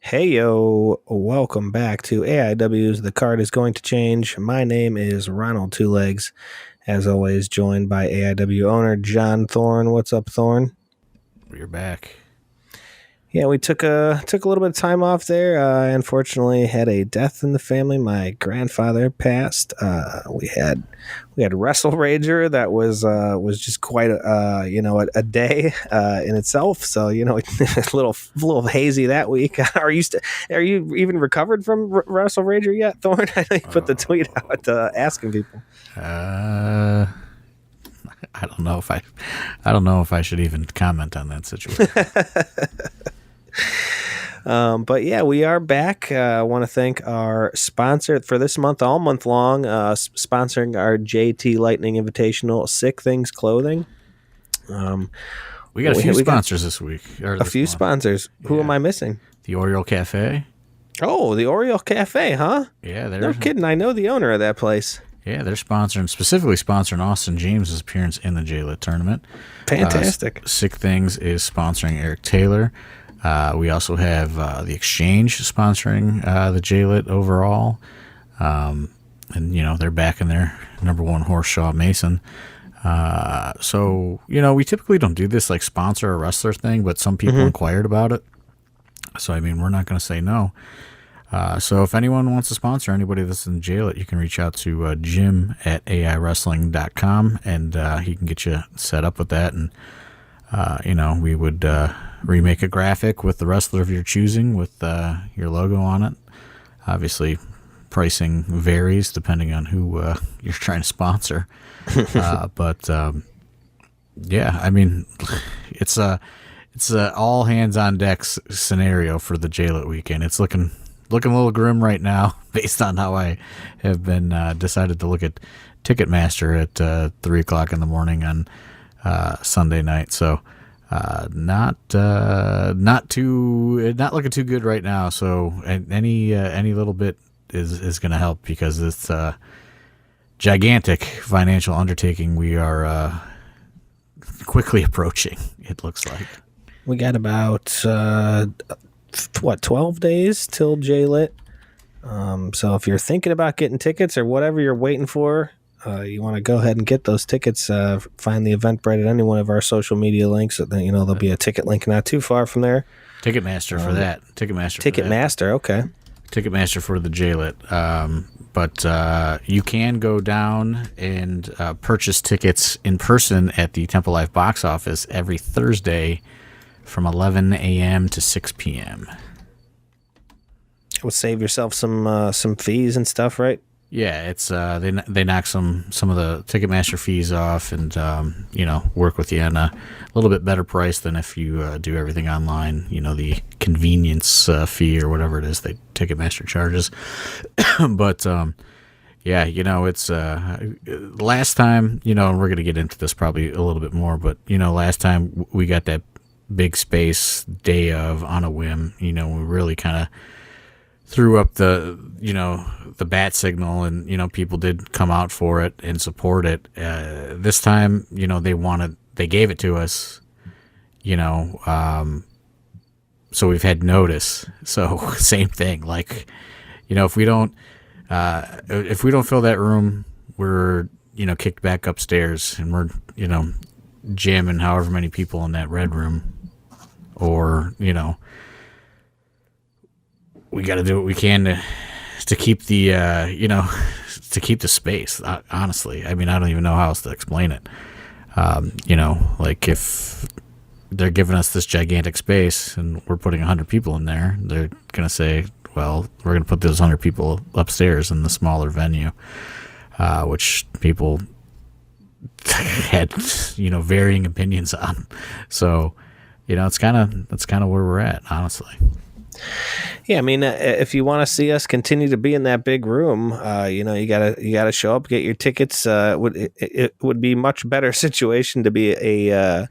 Hey yo, welcome back to AIW's The Card is Going to Change. My name is Ronald Two Legs, as always, joined by AIW owner John Thorne. What's up, Thorne? We're back. Yeah, we took a little bit of time off there. Unfortunately, had a death in the family. My grandfather passed. We had Wrestle Rager. That was just quite a day in itself. So a little hazy that week. Are you even recovered from Wrestle Rager yet, Thorne? I know you put the tweet out asking people. I don't know if I should even comment on that situation. But yeah, we are back. I want to thank our sponsor for this month, all month long, sponsoring our JT Lightning Invitational, Sick Things Clothing. We got a few sponsors this week. A few sponsors. Yeah. Who am I missing? The Oriole Cafe. Oh, the Oriole Cafe, huh? Yeah, no kidding. I know the owner of that place. Yeah, they're specifically sponsoring Austin James' appearance in the J-Lit tournament. Fantastic. Sick Things is sponsoring Eric Taylor. We also have the Exchange sponsoring the J-Lit overall. And, they're back in their number one horse, Shaw Mason. So, we typically don't do this like sponsor a wrestler thing, but some people inquired about it. So, we're not going to say no. So if anyone wants to sponsor anybody that's in J-Lit, you can reach out to Jim at aiwrestling.com, and he can get you set up with that. And, we would remake a graphic with the wrestler of your choosing with your logo on it. Obviously, pricing varies depending on who you're trying to sponsor. But it's a all hands on deck scenario for the J-Lit weekend. It's looking a little grim right now based on how I have been decided to look at Ticketmaster at 3 o'clock in the morning on Sunday night. So not looking too good right now. So any little bit is going to help, because it's a gigantic financial undertaking we are quickly approaching, it looks like. We got about 12 days till J-Lit. So if you're thinking about getting tickets or whatever you're waiting for, you want to go ahead and get those tickets. Find the Eventbrite at any one of our social media links. There'll be a ticket link not too far from there. Ticketmaster for that. Ticketmaster, okay. Ticketmaster for the J-Lit. But you can go down and purchase tickets in person at the Temple Life box office every Thursday from 11 a.m. to 6 p.m. It would save yourself some fees and stuff, right? Yeah, it's they knock some of the Ticketmaster fees off, and work with you on a little bit better price than if you do everything online. The convenience fee or whatever it is that Ticketmaster charges. But it's last time, and we're gonna get into this probably a little bit more, but last time we got that big space day of on a whim. We really kind of threw up the bat signal, and people did come out for it and support it. This time, they gave it to us, so we've had notice. So same thing, like, if we don't fill that room, we're kicked back upstairs, and we're jamming however many people in that red room, or we got to do what we can to keep the to keep the space. Honestly, I don't even know how else to explain it. Like, if they're giving us this gigantic space and we're putting 100 people in there, they're gonna say, well, we're gonna put those 100 people upstairs in the smaller venue, which people had varying opinions on. So that's kind of where we're at, honestly. Yeah, if you want to see us continue to be in that big room, you gotta show up, get your tickets. It would be much better situation to be a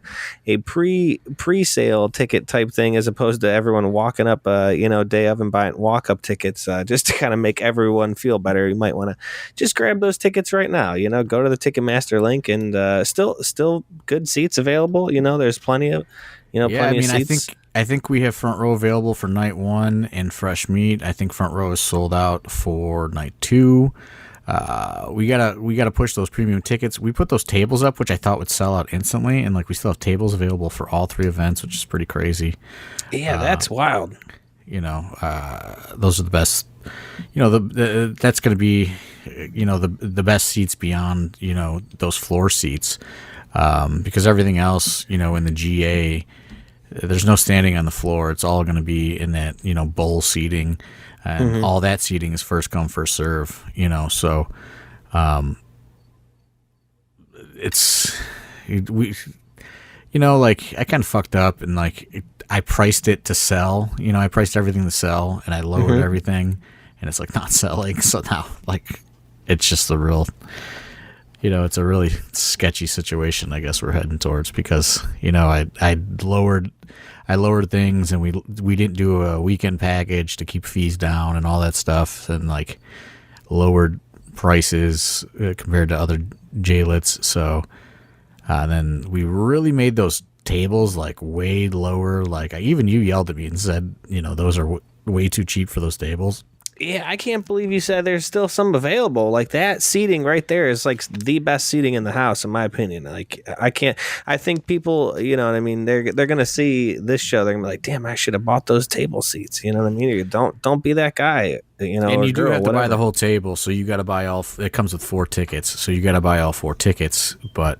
pre-sale ticket type thing, as opposed to everyone walking up day of and buying walk up tickets, just to kind of make everyone feel better. You might want to just grab those tickets right now. Go to the Ticketmaster link, and still good seats available. There's plenty of plenty of seats. I think we have front row available for night 1 and fresh meat. I think front row is sold out for night 2. We gotta push those premium tickets. We put those tables up, which I thought would sell out instantly, and like we still have tables available for all 3 events, which is pretty crazy. Yeah, that's wild. Those are the best. That's going to be, the best seats beyond, those floor seats, because everything else, in the GA, there's no standing on the floor. It's all going to be in that, bowl seating, and all that seating is first come, first serve, so, I kind of fucked up and I priced it to sell, I priced everything to sell and I lowered everything and it's not selling. So now it's just it's a really sketchy situation, I guess we're heading towards because, I lowered things and we didn't do a weekend package to keep fees down and all that stuff and lowered prices compared to other JLITs. So, then we really made those tables way lower. Even you yelled at me and said, those are way too cheap for those tables. Yeah, I can't believe you said there's still some available. That seating right there is the best seating in the house, in my opinion. I think people, you know what I mean, they're gonna see this show, they're gonna be like, damn, I should have bought those table seats. You know what I mean? Don't be that guy. And you do have to buy the whole table, so you got to buy all. It comes with 4 tickets, so you got to buy all 4 tickets. But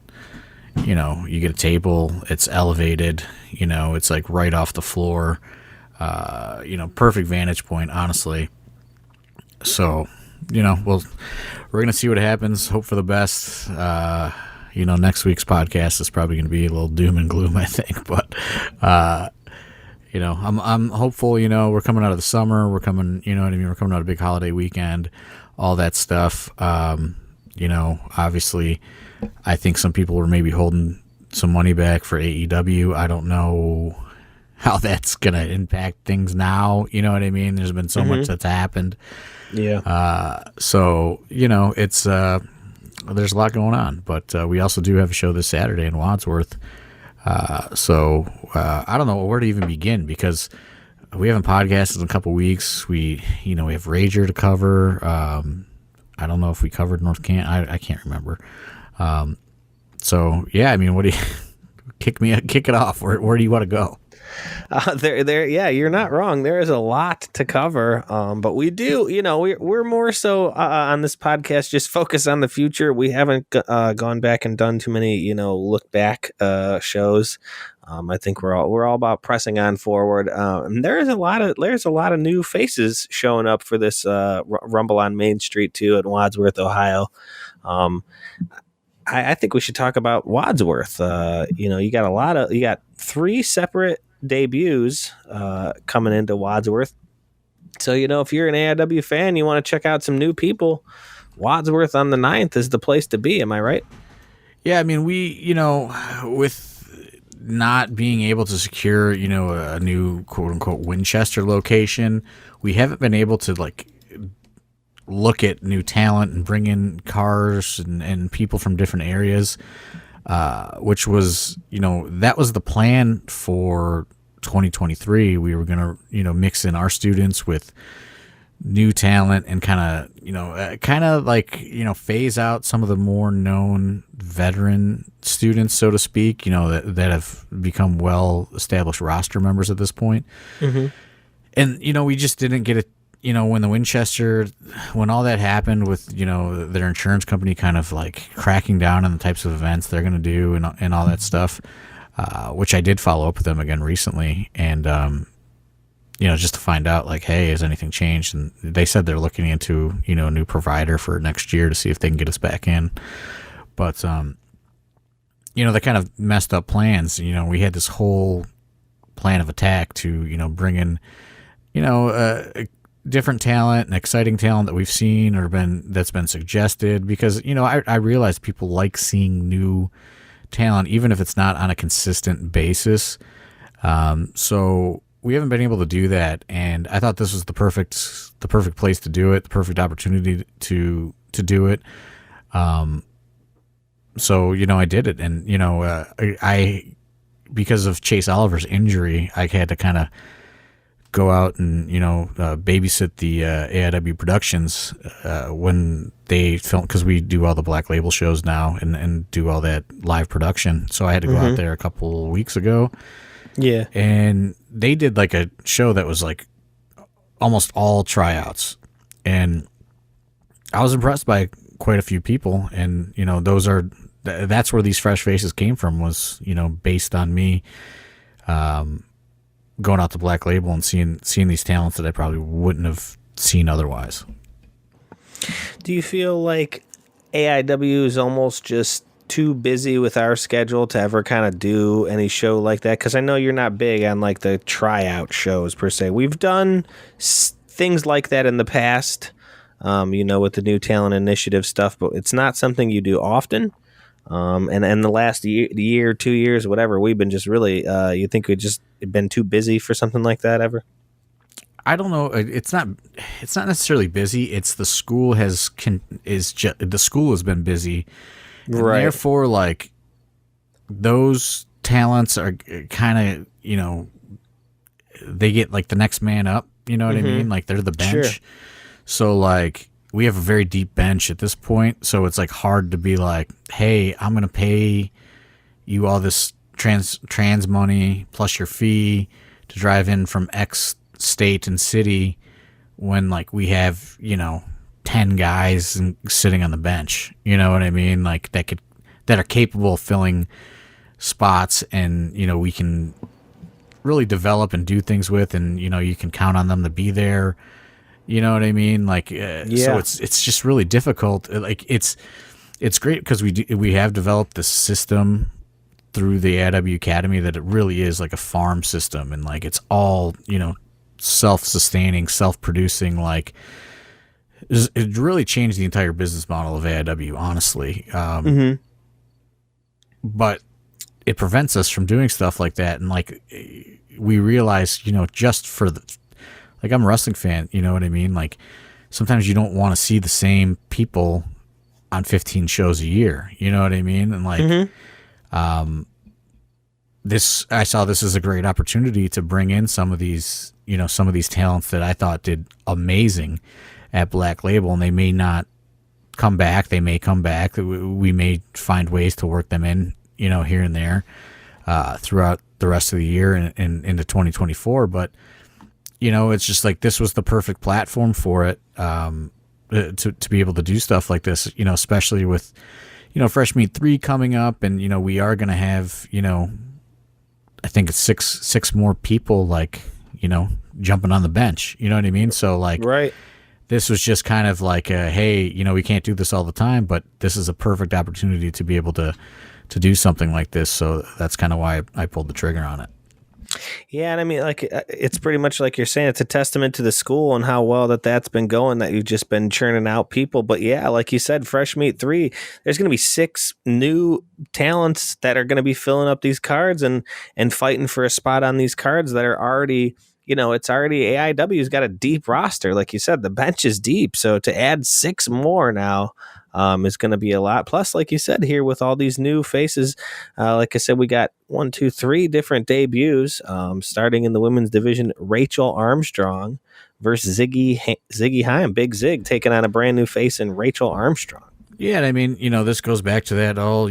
you get a table. It's elevated. It's right off the floor. Perfect vantage point, honestly. So, we're going to see what happens. Hope for the best. Next week's podcast is probably going to be a little doom and gloom, I think. But, I'm hopeful, we're coming out of the summer. We're coming, we're coming out of a big holiday weekend, all that stuff. Obviously, I think some people were maybe holding some money back for AEW. I don't know how that's going to impact things now. You know what I mean? There's been so much that's happened. Yeah. So, it's, there's a lot going on, but we also do have a show this Saturday in Wadsworth. So I don't know where to even begin because we haven't podcasted in a couple weeks. We have Rager to cover. I don't know if we covered North Kent. I can't remember. So yeah, I mean, what do you kick it off? Where do you want to go? Yeah, you're not wrong. There is a lot to cover, but we do, we're more so on this podcast just focus on the future. We haven't gone back and done too many, look back shows. I think we're all about pressing on forward. And there's a lot of new faces showing up for this Rumble on Main Street too at Wadsworth, Ohio. I think we should talk about Wadsworth. You got 3 separate debuts coming into Wadsworth. So, if you're an AIW fan, you want to check out some new people, Wadsworth on the 9th is the place to be. Am I right? Yeah, I mean, we, with not being able to secure, a new quote unquote Winchester location, we haven't been able to look at new talent and bring in cars and people from different areas, which was, that was the plan for 2023. We were going to, mix in our students with new talent and kind of phase out some of the more known veteran students, so to speak, that have become well-established roster members at this point. Mm-hmm. And, we just didn't get it. When when all that happened with, their insurance company kind of cracking down on the types of events they're going to do and all that stuff, which I did follow up with them again recently. And, just to find out hey, has anything changed? And they said they're looking into, a new provider for next year to see if they can get us back in. But, they kind of messed up plans. We had this whole plan of attack to, bring in, different talent and exciting talent that we've seen that's been suggested because, I realize people like seeing new talent, even if it's not on a consistent basis. So we haven't been able to do that. And I thought this was the perfect place to do it, the perfect opportunity to do it. So, I did it. And, because of Chase Oliver's injury, I had to kind of go out and babysit the AIW Productions when they film, because we do all the Black Label shows now and do all that live production. So I had to go out there a couple weeks ago. Yeah, and they did like a show that was like almost all tryouts, and I was impressed by quite a few people. And that's where these fresh faces came from, was based on me going out to Black Label and seeing these talents that I probably wouldn't have seen otherwise. Do you feel like AIW is almost just too busy with our schedule to ever kind of do any show like that? Because I know you're not big on like the tryout shows per se. We've done things like that in the past, with the new talent initiative stuff, but it's not something you do often. And the last year, 2 years, whatever, we've been just really, you think we've just been too busy for something like that ever? I don't know. It's not necessarily busy. It's the school the school has been busy. And right. Therefore, like, those talents are kind of, they get like the next man up, you know what I mean? Like, they're the bench. Sure. So like, we have a very deep bench at this point. So it's like hard to be like, hey, I'm going to pay you all this trans money plus your fee to drive in from X state and city, when like we have, 10 guys sitting on the bench, you know what I mean? Like that are capable of filling spots, and, we can really develop and do things with, and, you can count on them to be there. You know what I mean? Like, so it's just really difficult. Like it's great because we have developed this system through the AIW Academy that it really is like a farm system, and like it's all, self-sustaining, self-producing. Like, it really changed the entire business model of AIW, honestly. But it prevents us from doing stuff like that. And like, we realize, just for like, I'm a wrestling fan, you know what I mean? Like, sometimes you don't want to see the same people on 15 shows a year, you know what I mean? And like, I saw this as a great opportunity to bring in some of these talents that I thought did amazing at Black Label, and they may not come back. They may come back. We may find ways to work them in, here and there, throughout the rest of the year and into 2024. But, it's just like, this was the perfect platform for it, to be able to do stuff like this, especially with, Fresh Meat 3 coming up, and, we are going to have, I think it's six more people, like, jumping on the bench, you know what I mean? So like, right. This was just kind of like hey, we can't do this all the time, but this is a perfect opportunity to be able to do something like this. So that's kind of why I pulled the trigger on it. Yeah, and I mean, like, it's pretty much like you're saying, it's a testament to the school and how well that's been going, that you've just been churning out people. But yeah, like you said, Fresh Meat 3, there's going to be 6 new talents that are going to be filling up these cards and fighting for a spot on these cards that are already, it's already, AIW's got a deep roster. Like you said, the bench is deep. So to add 6 more now is going to be a lot. Plus, like you said, here with all these new faces, like I said, we got 1, 2, 3 different debuts. Starting in the women's division, Rachel Armstrong versus Ziggy Haim. Big Zig taking on a brand new face in Rachel Armstrong. Yeah, and I mean, this goes back to that all,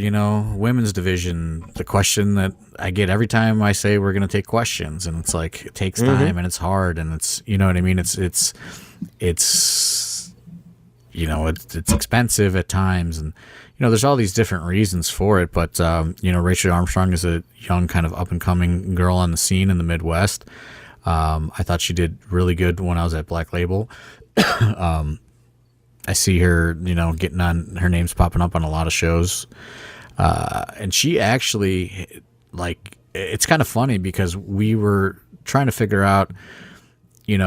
women's division. The question that I get every time I say we're going to take questions, and it's like, it takes time and it's hard, and it's, you know what I mean? It's expensive at times, and, there's all these different reasons for it. But, Rachel Armstrong is a young kind of up and coming girl on the scene in the Midwest. I thought she did really good when I was at Black Label. I see her, getting on, her name's popping up on a lot of shows. And she actually, like, it's kind of funny because we were trying to figure out, we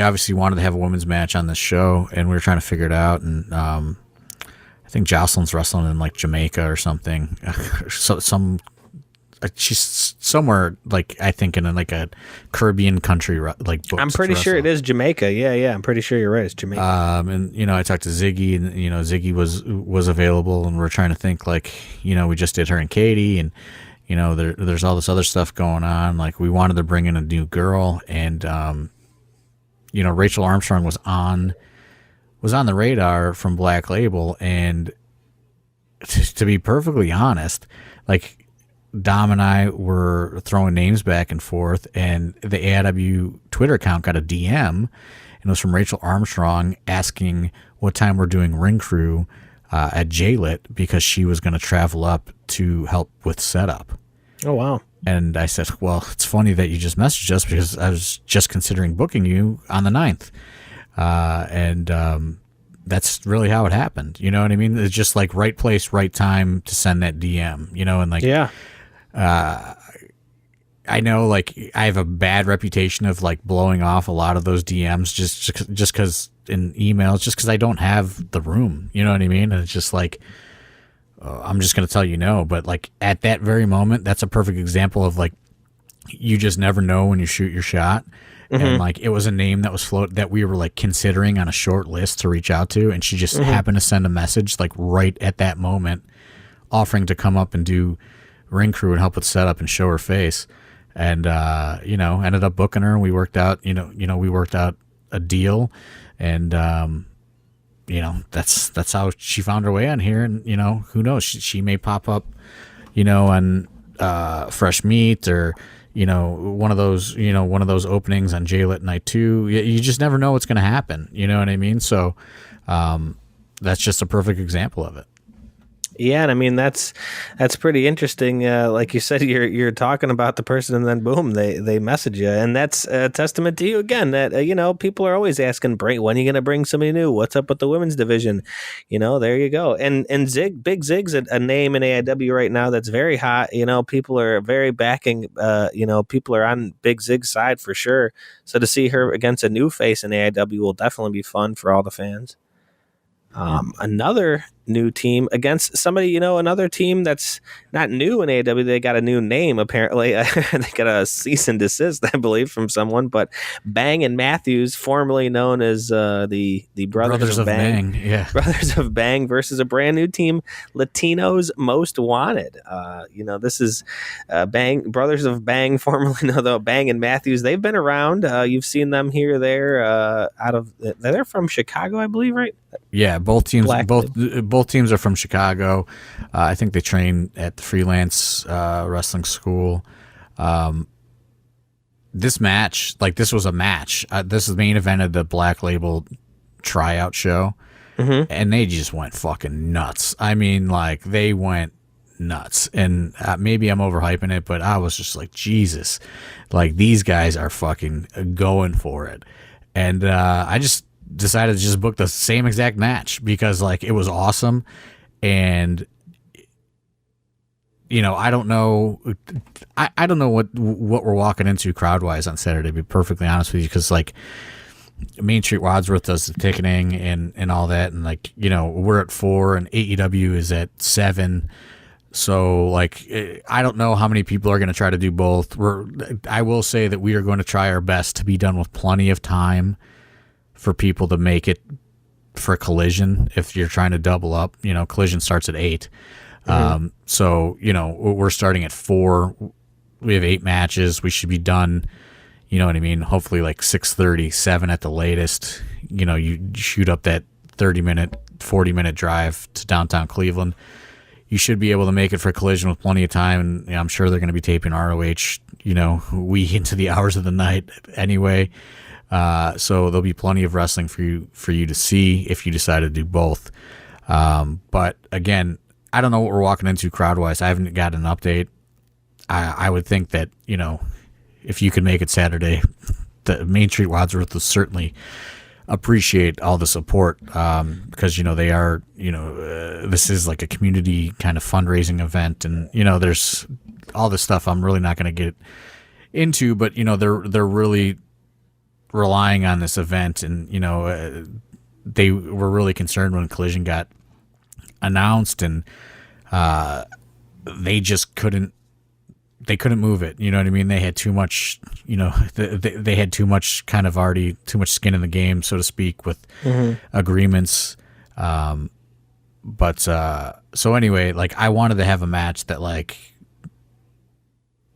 obviously wanted to have a women's match on this show, and we were trying to figure it out. And I think Jocelyn's wrestling in like Jamaica or something. So she's somewhere like I think in like a Caribbean country like. I'm pretty sure it is Jamaica. Yeah, I'm pretty sure you're right. It's Jamaica. And I talked to Ziggy, and Ziggy was available, and we're trying to think like we just did her and Katie, and there's all this other stuff going on. Like we wanted to bring in a new girl, and Rachel Armstrong was on the radar from Black Label, and to be perfectly honest, like. Dom and I were throwing names back and forth, and the AIW Twitter account got a DM, and it was from Rachel Armstrong asking what time we're doing Ring Crew at J-Lit because she was going to travel up to help with setup. Oh, wow. And I said, well, it's funny that you just messaged us because I was just considering booking you on the 9th. That's really how it happened. You know what I mean? It's just like right place, right time to send that DM, and like, yeah. I know like I have a bad reputation of like blowing off a lot of those DMs just cause in emails, just cause I don't have the room, you know what I mean? And it's just like, I'm just going to tell you no, but like at that very moment, that's a perfect example of like, you just never know when you shoot your shot. Mm-hmm. And like, it was a name that was that we were like considering on a short list to reach out to. And she just happened to send a message like right at that moment offering to come up and do Ring Crew and help with setup and show her face, and ended up booking her, and we worked out a deal, and that's how she found her way on here, and who knows, she may pop up on Fresh Meat or one of those openings on J-Lit night 2. You just never know what's going to happen, you know what I mean? So that's just a perfect example of it. Yeah, and I mean that's pretty interesting. Like you said, you're talking about the person, and then boom, they message you, and that's a testament to you again. That people are always asking, when are you going to bring somebody new? What's up with the women's division? There you go. And Big Zig's a name in AIW right now that's very hot. People are very backing. People are on Big Zig's side for sure. So to see her against a new face in AIW will definitely be fun for all the fans. Another new team against somebody, another team that's not new in AEW. They got a new name, apparently. They got a cease and desist, I believe, from someone. But Bang and Matthews, formerly known as the Brothers of Bang. Yeah. Brothers of Bang versus a brand new team, Latino's Most Wanted. This is Brothers of Bang, formerly known though Bang and Matthews. They've been around. You've seen them here or there. They're from Chicago, I believe, right? Yeah, both teams are from Chicago. I think they train at the freelance wrestling school. This match, this was a match. This is the main event of the Black Label tryout show, and they just went fucking nuts. I mean, they went nuts, and maybe I'm overhyping it, but I was just like, Jesus, these guys are fucking going for it, and I just decided to just book the same exact match because it was awesome. And I don't know what we're walking into crowd wise on Saturday, to be perfectly honest with you, because Main Street Wadsworth does the ticketing and all that, and we're at 4 and AEW is at 7. So I don't know how many people are going to try to do both. I will say that we are going to try our best to be done with plenty of time for people to make it for Collision. If you're trying to double up, Collision starts at 8. So, we're starting at 4. We have 8 matches. We should be done, you know what I mean? Hopefully 6:30, 7 at the latest. You shoot up that 30-minute, 40-minute drive to downtown Cleveland. You should be able to make it for Collision with plenty of time. And I'm sure they're going to be taping ROH, into the hours of the night anyway. So there'll be plenty of wrestling for you to see if you decide to do both. But again, I don't know what we're walking into crowd wise. I haven't got an update. I would think that, if you can make it Saturday, the Main Street Wadsworth will certainly appreciate all the support, because, they are, this is a community kind of fundraising event, and, there's all this stuff I'm really not going to get into, but, they're really relying on this event, and they were really concerned when Collision got announced, and they just couldn't they couldn't move it. You know what I mean? They had too much, they had too much kind of already too much skin in the game, so to speak, with agreements. But so anyway, like I wanted to have a match that like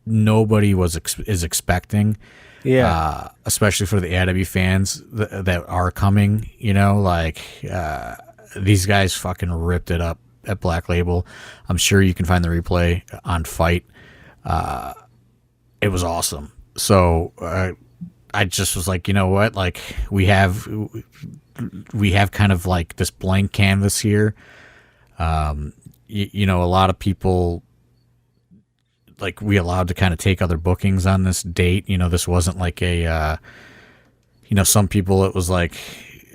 nobody is expecting. Yeah. Especially for the AIW fans that are coming, like these guys fucking ripped it up at Black Label. I'm sure you can find the replay on Fight. It was awesome. So I just was like, you know what? Like we have kind of like this blank canvas here. A lot of people, like we allowed to kind of take other bookings on this date. This wasn't like a, some people it was like,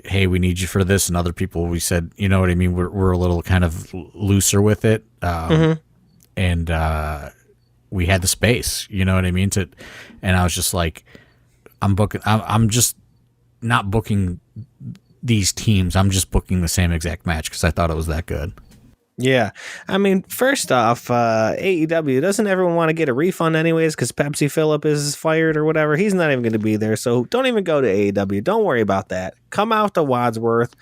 hey, we need you for this. And other people we said, you know what I mean? We're a little kind of looser with it. And we had the space, you know what I mean? And I was just like, I'm just not booking these teams. I'm just booking the same exact match because I thought it was that good. Yeah. I mean, first off, AEW, doesn't everyone want to get a refund anyways because Pepsi Phillip is fired or whatever? He's not even going to be there. So don't even go to AEW. Don't worry about that. Come out to Wadsworth.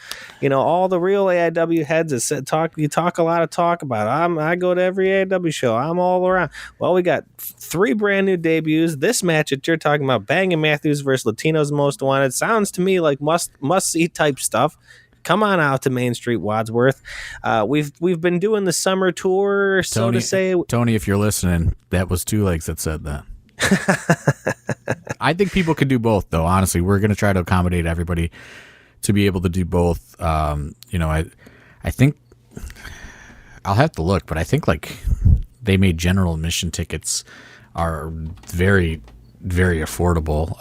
All the real AEW heads that you talk a lot of talk about. I go to every AEW show. I'm all around. Well, we got 3 brand new debuts. This match that you're talking about, Bang and Matthews versus Latino's Most Wanted, sounds to me like must see type stuff. Come on out to Main Street Wadsworth. We've been doing the summer tour, so to say. Tony, if you're listening, that was Two Legs that said that. I think people could do both, though. Honestly, we're going to try to accommodate everybody to be able to do both. I think I'll have to look, but I think like they made general admission tickets are very, very affordable.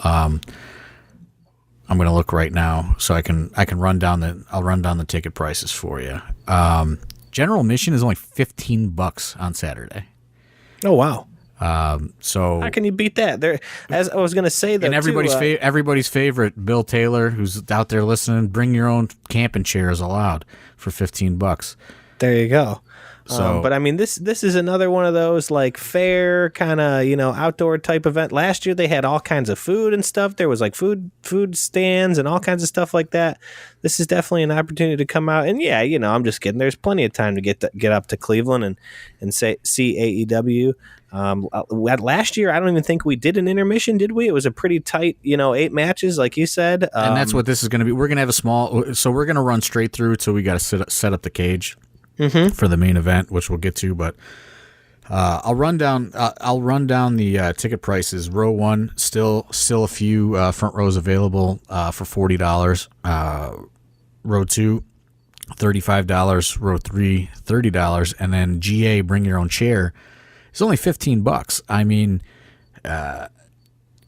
I'm going to look right now so I can run down the ticket prices for you. General admission is only $15 on Saturday. Oh, wow. So how can you beat that? As I was going to say that, and everybody's favorite, Bill Taylor, who's out there listening, bring your own camping chairs allowed for $15. There you go. So, but I mean, this is another one of those like fair kind of outdoor type event. Last year they had all kinds of food and stuff. There was like food stands and all kinds of stuff like that. This is definitely an opportunity to come out and I'm just kidding. There's plenty of time to get up to Cleveland and see AEW. Last year I don't even think we did an intermission, did we? It was a pretty tight 8 matches like you said. And that's what this is going to be. We're going to have so we're going to run straight through till we got to set up the cage. For the main event, which we'll get to, but I'll run down the ticket prices. Row 1, still a few front rows available for $40. Row 2, $35. Row 3, $30, and then GA Bring Your Own Chair is only $15. I mean,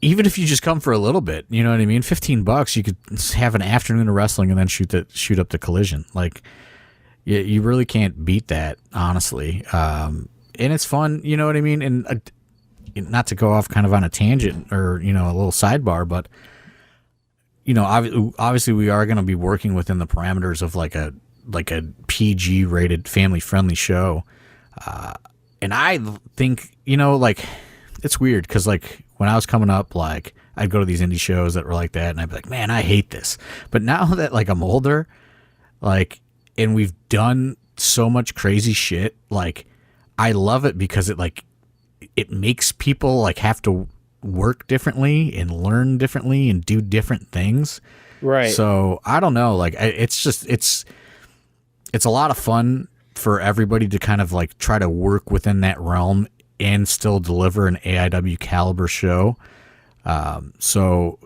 even if you just come for a little bit, you know what I mean. $15, you could have an afternoon of wrestling and then shoot up the Collision. Like, you really can't beat that, honestly. And it's fun, you know what I mean? And not to go off kind of on a tangent or, a little sidebar, but, obviously we are going to be working within the parameters of like a PG rated family friendly show. And I think, it's weird because like when I was coming up, like I'd go to these indie shows that were like that and I'd be like, man, I hate this. But now that like I'm older, like, and we've done so much crazy shit, like I love it because it makes people like have to work differently and learn differently and do different things. Right. So I don't know, like it's a lot of fun for everybody to kind of like try to work within that realm and still deliver an AIW caliber show. So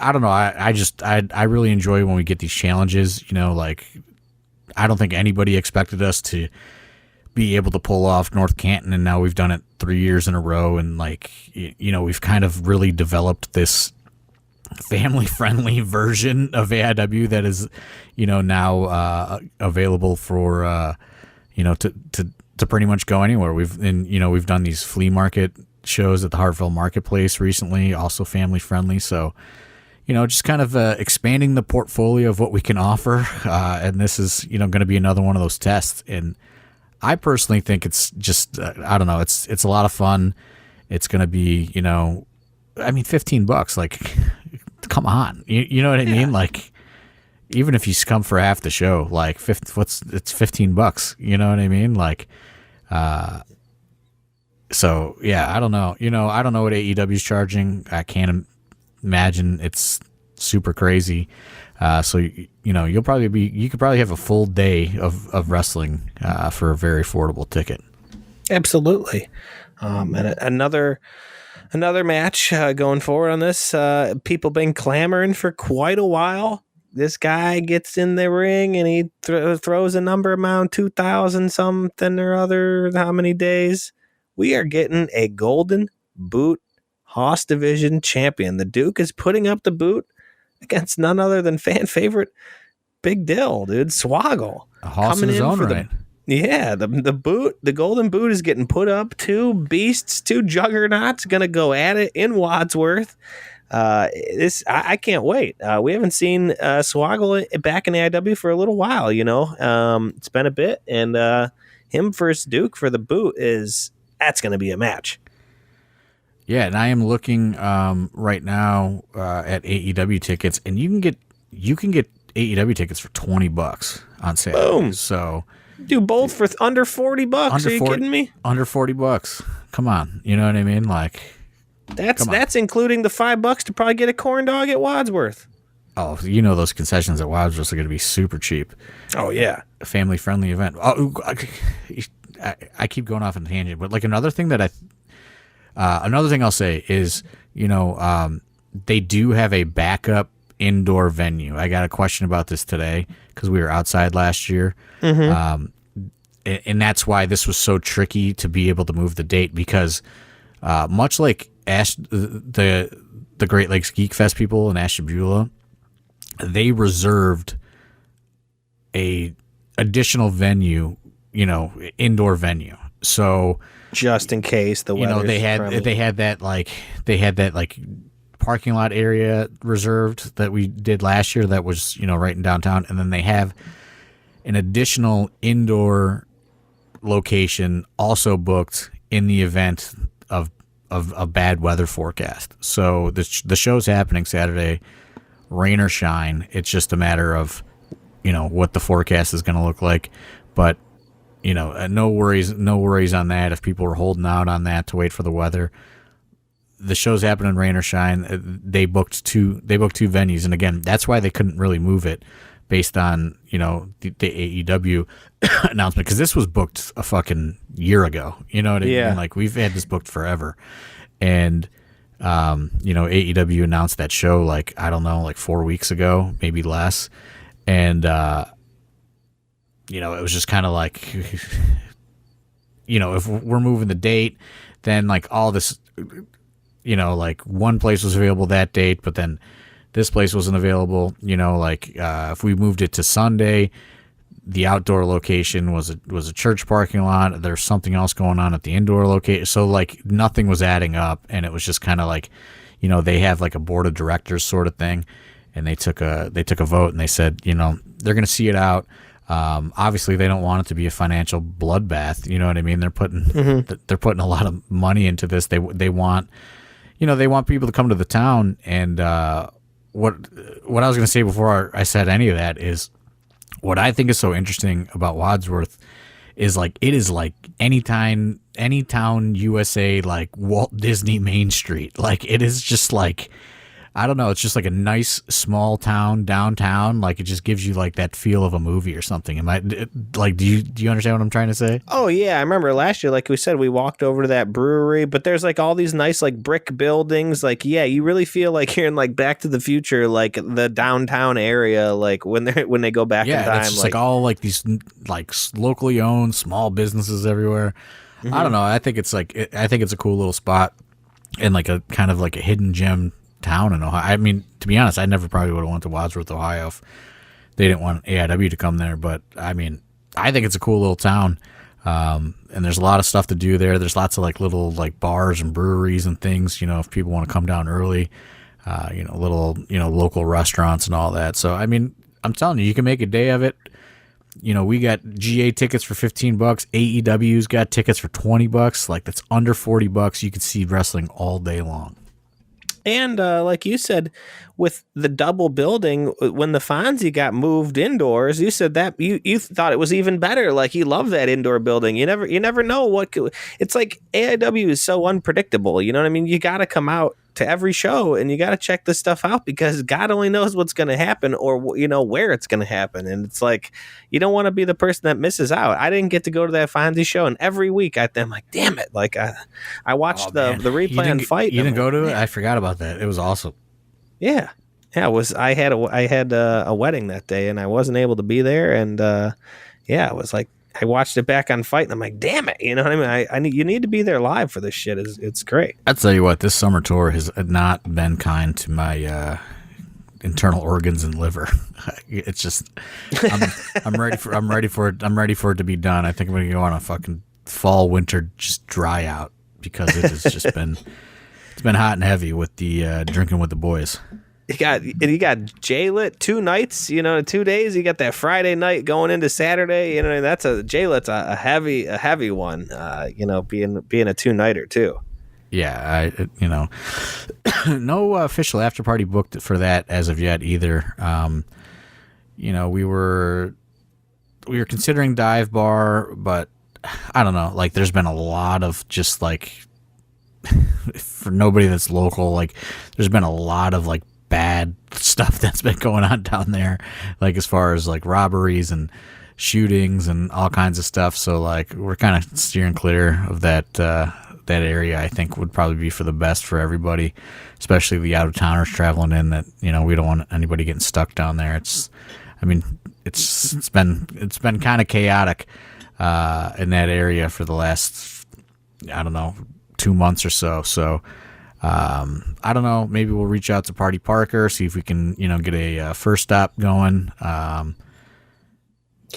I don't know. I really enjoy when we get these challenges, like I don't think anybody expected us to be able to pull off North Canton, and now we've done it 3 years in a row. And like, we've kind of really developed this family-friendly version of AIW that is, now available for, to pretty much go anywhere. We've done these flea market shows at the Hartville Marketplace recently, also family-friendly. So, just kind of expanding the portfolio of what we can offer. And this is, going to be another one of those tests. And I personally think it's just, I don't know, it's a lot of fun. It's going to be, I mean, $15. Like, come on. You know what I mean? Like, even if you come for half the show, like, it's $15. You know what I mean? Like, so yeah, I don't know. I don't know what AEW's charging. I can't imagine it's super crazy. So you could probably have a full day of wrestling for a very affordable ticket. Absolutely. And another match going forward on this. People been clamoring for quite a while. This guy gets in the ring and he throws a number amount, 2,000 something or other. How many days? We are getting a Golden Boot Hoss Division champion. The Duke is putting up the boot against none other than fan favorite Big Dill, dude. Swoggle. A Hoss in his own right. The Golden Boot is getting put up. Two beasts, two juggernauts going to go at it in Wadsworth. I can't wait. We haven't seen Swoggle back in the IW for a little while, it's been a bit, and him versus Duke for the boot that's going to be a match. Yeah, and I am looking right now at AEW tickets, and you can get AEW tickets for $20 on sale. Boom! So do both for under $40. Are you kidding me? Under $40. Come on, you know what I mean? Like that's including the $5 to probably get a corn dog at Wadsworth. Oh, those concessions at Wadsworth are going to be super cheap. Oh yeah, a family friendly event. Oh, I keep going off on a tangent, but like another thing I'll say is, they do have a backup indoor venue. I got a question about this today because we were outside last year. Mm-hmm. And that's why this was so tricky to be able to move the date, because much like the Great Lakes Geek Fest people in Ashtabula, they reserved a additional venue, indoor venue. So just in case the weather, they had that parking lot area reserved that we did last year that was right in downtown, and then they have an additional indoor location also booked in the event of a bad weather forecast. So the show's happening Saturday, rain or shine. It's just a matter of what the forecast is going to look like, but no worries on that. If people are holding out on that to wait for the weather, the show's happening rain or shine. They booked two venues, and again, that's why they couldn't really move it based on the AEW announcement, because this was booked a fucking year ago. You know what I mean? Like, we've had this booked forever, and AEW announced that show like 4 weeks ago, maybe less, and it was just kind of like, if we're moving the date, then like all this, like one place was available that date, but then this place wasn't available. If we moved it to Sunday, the outdoor location was a church parking lot. There's something else going on at the indoor location. So like nothing was adding up, and it was just kind of like, they have like a board of directors sort of thing, and they took a vote, and they said, they're going to see it out. Obviously they don't want it to be a financial bloodbath. You know what I mean? They're putting a lot of money into this. They want, they want people to come to the town. And, what I was going to say before I said any of that is, what I think is so interesting about Wadsworth is like, it is like any town USA, like Walt Disney Main Street. Like, it is just like, I don't know. It's just like a nice small town downtown. Like, it just gives you like that feel of a movie or something. Do you understand what I'm trying to say? Oh yeah, I remember last year, like we said, we walked over to that brewery, but there's like all these nice like brick buildings. Like, yeah, you really feel like you're in like Back to the Future, like the downtown area. Like when they go back in time, it's just like all like these like locally owned small businesses everywhere. Mm-hmm. I don't know. I think it's a cool little spot, and like a kind of like a hidden gem town in Ohio. I mean, to be honest, I never probably would have went to Wadsworth, Ohio, if they didn't want AIW to come there. But I mean, I think it's a cool little town, and there's a lot of stuff to do there. There's lots of like little like bars and breweries and things. If people want to come down early, little local restaurants and all that. So I mean, I'm telling you, you can make a day of it. We got GA tickets for $15. AEW's got tickets for $20. Like, that's under $40. You can see wrestling all day long. And like you said, with the double building, when the Fonzie got moved indoors, you said that you thought it was even better. Like, you love that indoor building. You never know it's like. AIW is so unpredictable. You know what I mean? You got to come out to every show and you got to check this stuff out, because God only knows what's going to happen, or where it's going to happen. And it's like, you don't want to be the person that misses out. I didn't get to go to that Fonzie show, and every week I'm like, damn it! Like, I watched the replay and fight. You didn't go to it? I forgot about that. It was awesome. Yeah. It was. I had a wedding that day, and I wasn't able to be there. And it was like, I watched it back on Fight, and I'm like, damn it, you know what I mean? You need to be there live for this shit. It's great. I'll tell you what, this summer tour has not been kind to my internal organs and liver. It's just, I'm ready for it to be done. I think I'm going to go on a fucking fall, winter, just dry out, because it has just been, it's been hot and heavy with the drinking with the boys. You got J-Lit 2 nights, 2 days. You got that Friday night going into Saturday. That's J-Lit's a heavy one. Being a 2-nighter too. Yeah, no official after party booked for that as of yet either. We were considering Dive Bar, but I don't know. Like, there's been a lot of just like, for nobody that's local, like, there's been a lot of like bad stuff that's been going on down there, like as far as like robberies and shootings and all kinds of stuff. So like, we're kind of steering clear of that area. I think would probably be for the best for everybody, especially the out of towners traveling in, that we don't want anybody getting stuck down there. It's been kind of chaotic in that area for the last, I don't know, 2 months or so. I don't know. Maybe we'll reach out to Party Parker, see if we can, get a first stop going.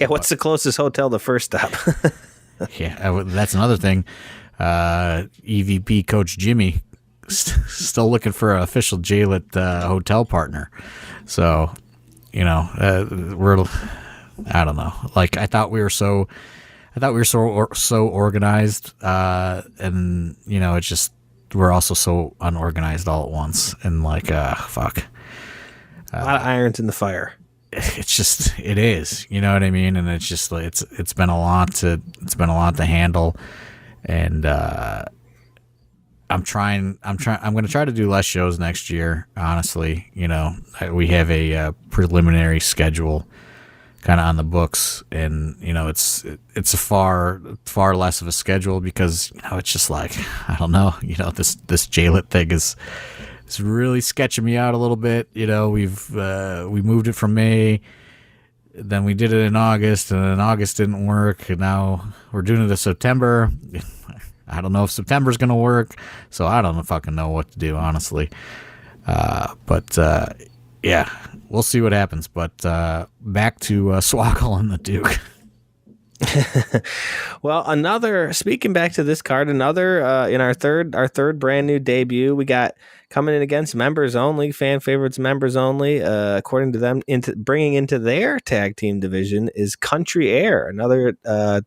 What's the closest hotel to First Stop? Yeah, that's another thing. EVP Coach Jimmy still looking for an official J-Lit hotel partner. So, we're, I don't know. Like, I thought we were so organized, and it's just, we're also so unorganized all at once, and like, fuck. A lot of irons in the fire. It is, you know what I mean? And it's just, it's been a lot to handle. And, I'm going to try to do less shows next year. Honestly, we have a preliminary schedule kind of on the books, and it's a far less of a schedule, because it's just like, I don't know, this J-Lit thing is really sketching me out a little bit. We moved it from May, then we did it in August, and then August didn't work, and now we're doing it in September. I don't know if September's gonna work, so I don't fucking know what to do, honestly. Yeah, we'll see what happens. But back to Swoggle and the Duke. Well, speaking back to this card, another in our third brand new debut, we got coming in against members only, fan favorites, members only. According to them, bringing into their tag team division is Country Air, another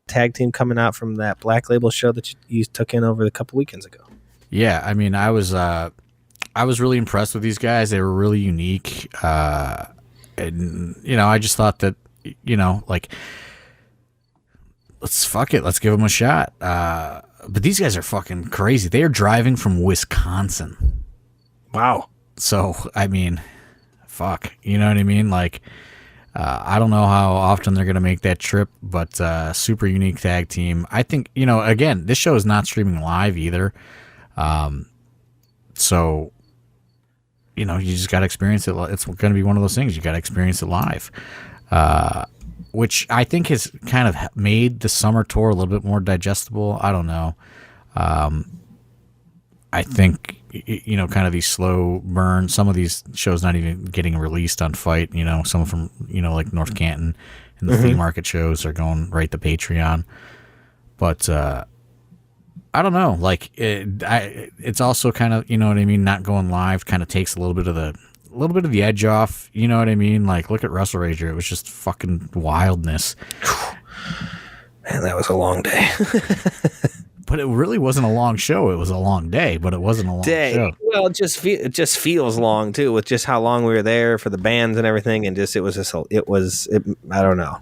tag team coming out from that Black Label show that you took in over a couple weekends ago. Yeah, I mean, I was really impressed with these guys. They were really unique, and I just thought that like, let's give them a shot. But these guys are fucking crazy. They are driving from Wisconsin. Wow. So, I mean, fuck. You know what I mean? Like, I don't know how often they're going to make that trip, but super unique tag team. I think, again, this show is not streaming live either. So, you just got to experience it. It's going to be one of those things. You got to experience it live. Which I think has kind of made the summer tour a little bit more digestible. I don't know. I think, kind of these slow burn, some of these shows not even getting released on Fight, some from, like North Canton and the flea market shows are going right to Patreon. But I don't know. Like, it's also kind of, what I mean, not going live kind of takes a little bit of little bit of the edge off. You know what I mean? Like, look at Wrestle Rager. It was just fucking wildness. Man, that was a long day. But it really wasn't a long show. It was a long day, but it wasn't a long show. Well, it just feels long too, with just how long we were there for the bands and everything, and I don't know.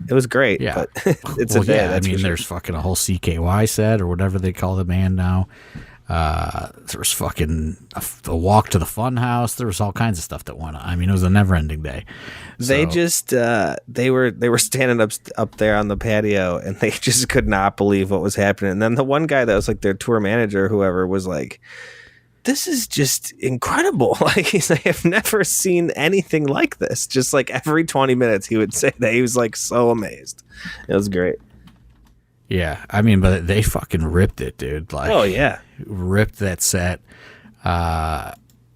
It was great. Yeah, but it's a day. I mean, there's fucking a whole CKY set or whatever they call the band now. There was fucking a walk to the fun house. There was all kinds of stuff that went on. I mean, it was a never ending day. They just they were standing up there on the patio, and they just could not believe what was happening. And then the one guy that was like their tour manager, whoever, was like, "This is just incredible!" Like, he's like, "I've never seen anything like this." Just like every 20 minutes, he would say that. He was like so amazed. It was great. Yeah, I mean, but they fucking ripped it, dude. Like, oh yeah, ripped that set.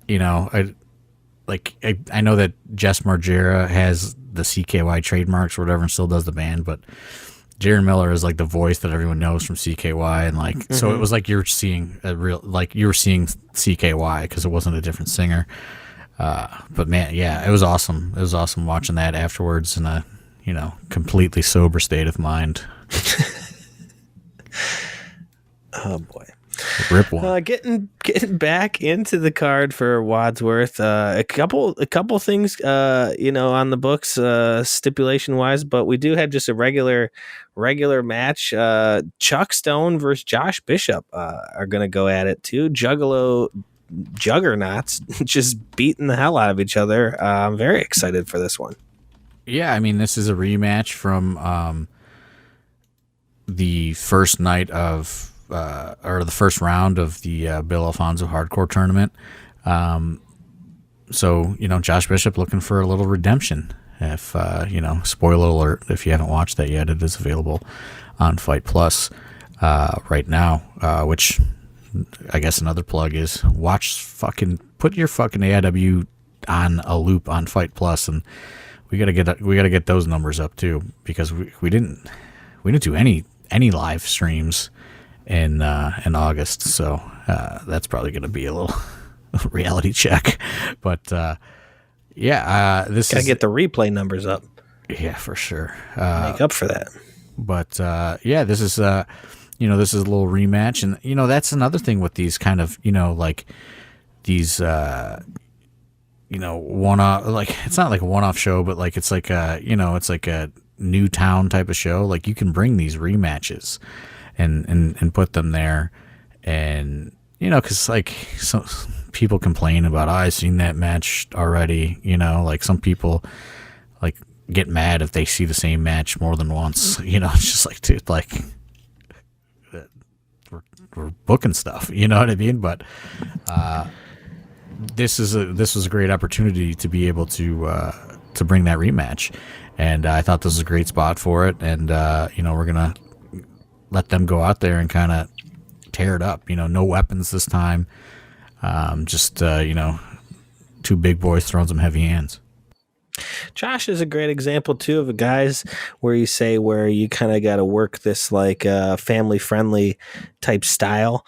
You know, I know that Jess Margera has the CKY trademarks or whatever and still does the band, but Jaron Miller is like the voice that everyone knows from CKY, and like, so it was like you were seeing CKY because it wasn't a different singer. But man, yeah, it was awesome. It was awesome watching that afterwards in a, completely sober state of mind. Oh boy. Rip one. Getting back into the card for Wadsworth. A couple things, on the books, stipulation wise, but we do have just a regular match. Chuck Stone versus Josh Bishop are going to go at it. Two juggernauts just beating the hell out of each other. I'm very excited for this one. Yeah, I mean, this is a rematch from the first night of or the first round of the Bill Alfonso Hardcore Tournament. So, Josh Bishop looking for a little redemption. If, spoiler alert, if you haven't watched that yet, it is available on Fight Plus right now, which I guess another plug is put your fucking AIW on a loop on Fight Plus, and we gotta get those numbers up too, because we didn't do any live streams in August, so that's probably going to be a little reality check. But this gotta get the replay numbers up. Yeah, for sure. Make up for that. But this is this is a little rematch, and that's another thing with these kind of like these one-off, like, it's not like a one-off show, but like it's like a it's like a new town type of show. Like, you can bring these rematches and put them there, and because like some people complain about, I've seen that match already. Like, some people like get mad if they see the same match more than once. It's just like, dude, like, we're booking stuff. You know what I mean? But this was a great opportunity to be able to bring that rematch, and I thought this was a great spot for it. And we're gonna let them go out there and kind of tear it up. No weapons this time. Just two big boys throwing some heavy hands. Josh is a great example too of a guys where you kind of got to work this like family friendly type style,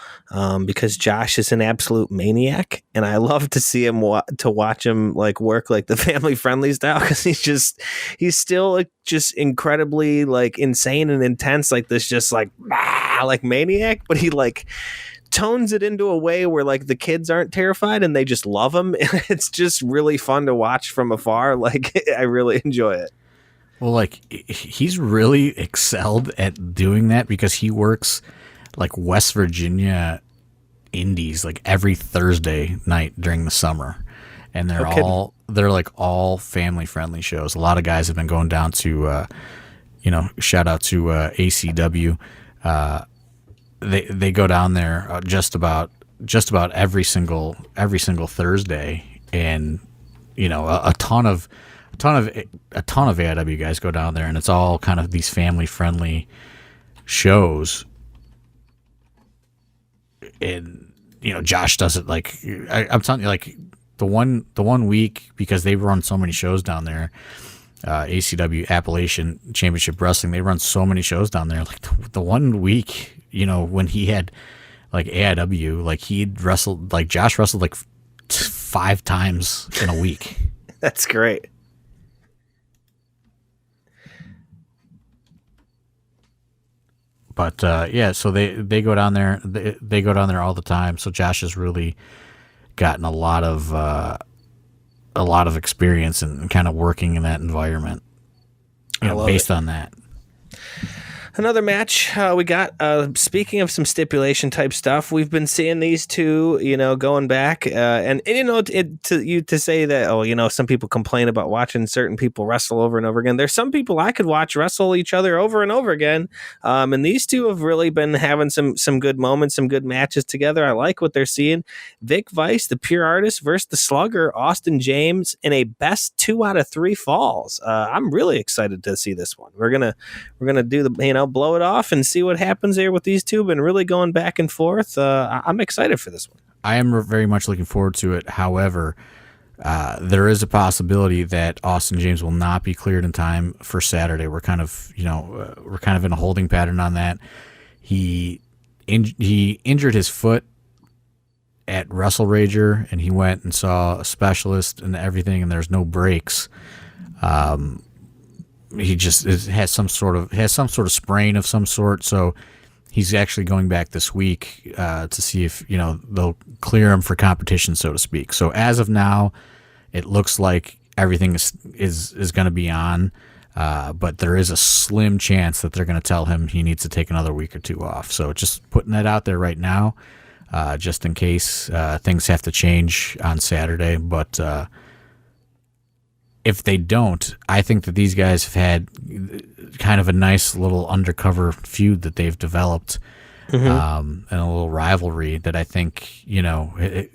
because Josh is an absolute maniac, and I love to see him watch him like work like the family friendly style, because he's still like just incredibly like insane and intense, like this just like maniac, but he like tones it into a way where like the kids aren't terrified and they just love him. It's just really fun to watch from afar. Like, I really enjoy it. Well, like, he's really excelled at doing that, because he works like West Virginia indies like every Thursday night during the summer, and they're like all family friendly shows. A lot of guys have been going down to shout out to ACW. They go down there just about every single Thursday, and a ton of AIW guys go down there, and it's all kind of these family friendly shows. And Josh does it like, I'm telling you, like the one week, because they run so many shows down there. ACW, Appalachian Championship Wrestling, they run so many shows down there. Like the 1 week, when he had like AIW, like he'd wrestled, like Josh wrestled like 5 times in a week. That's great. But so they go down there. They go down there all the time. So Josh has really gotten a lot of experience in kind of working in that environment. Based on that. Another match we got. Speaking of some stipulation type stuff, we've been seeing these two, going back, and to say that some people complain about watching certain people wrestle over and over again. There's some people I could watch wrestle each other over and over again, and these two have really been having some good moments, some good matches together. I like what they're seeing. Vic Vice, the Pure Artist, versus the Slugger, Austin James, in a best 2 out of 3 falls. I'm really excited to see this one. We're gonna do the blow it off and see what happens there with these two. Been really going back and forth. I'm excited for this one. I am very much looking forward to it. However, there is a possibility that Austin James will not be cleared in time for Saturday. We're kind of in a holding pattern on that. He injured hhis foot at Wrestle Rager, and he went and saw a specialist and everything, and there's no breaks. He just has some sort of sprain of some sort, so he's actually going back this week to see if they'll clear him for competition, so to speak. So as of now, it looks like everything is going to be on, but there is a slim chance that they're going to tell him he needs to take another week or 2 off. So just putting that out there right now, just in case things have to change on Saturday, but. If they don't, I think that these guys have had kind of a nice little undercover feud that they've developed, and a little rivalry that I think, it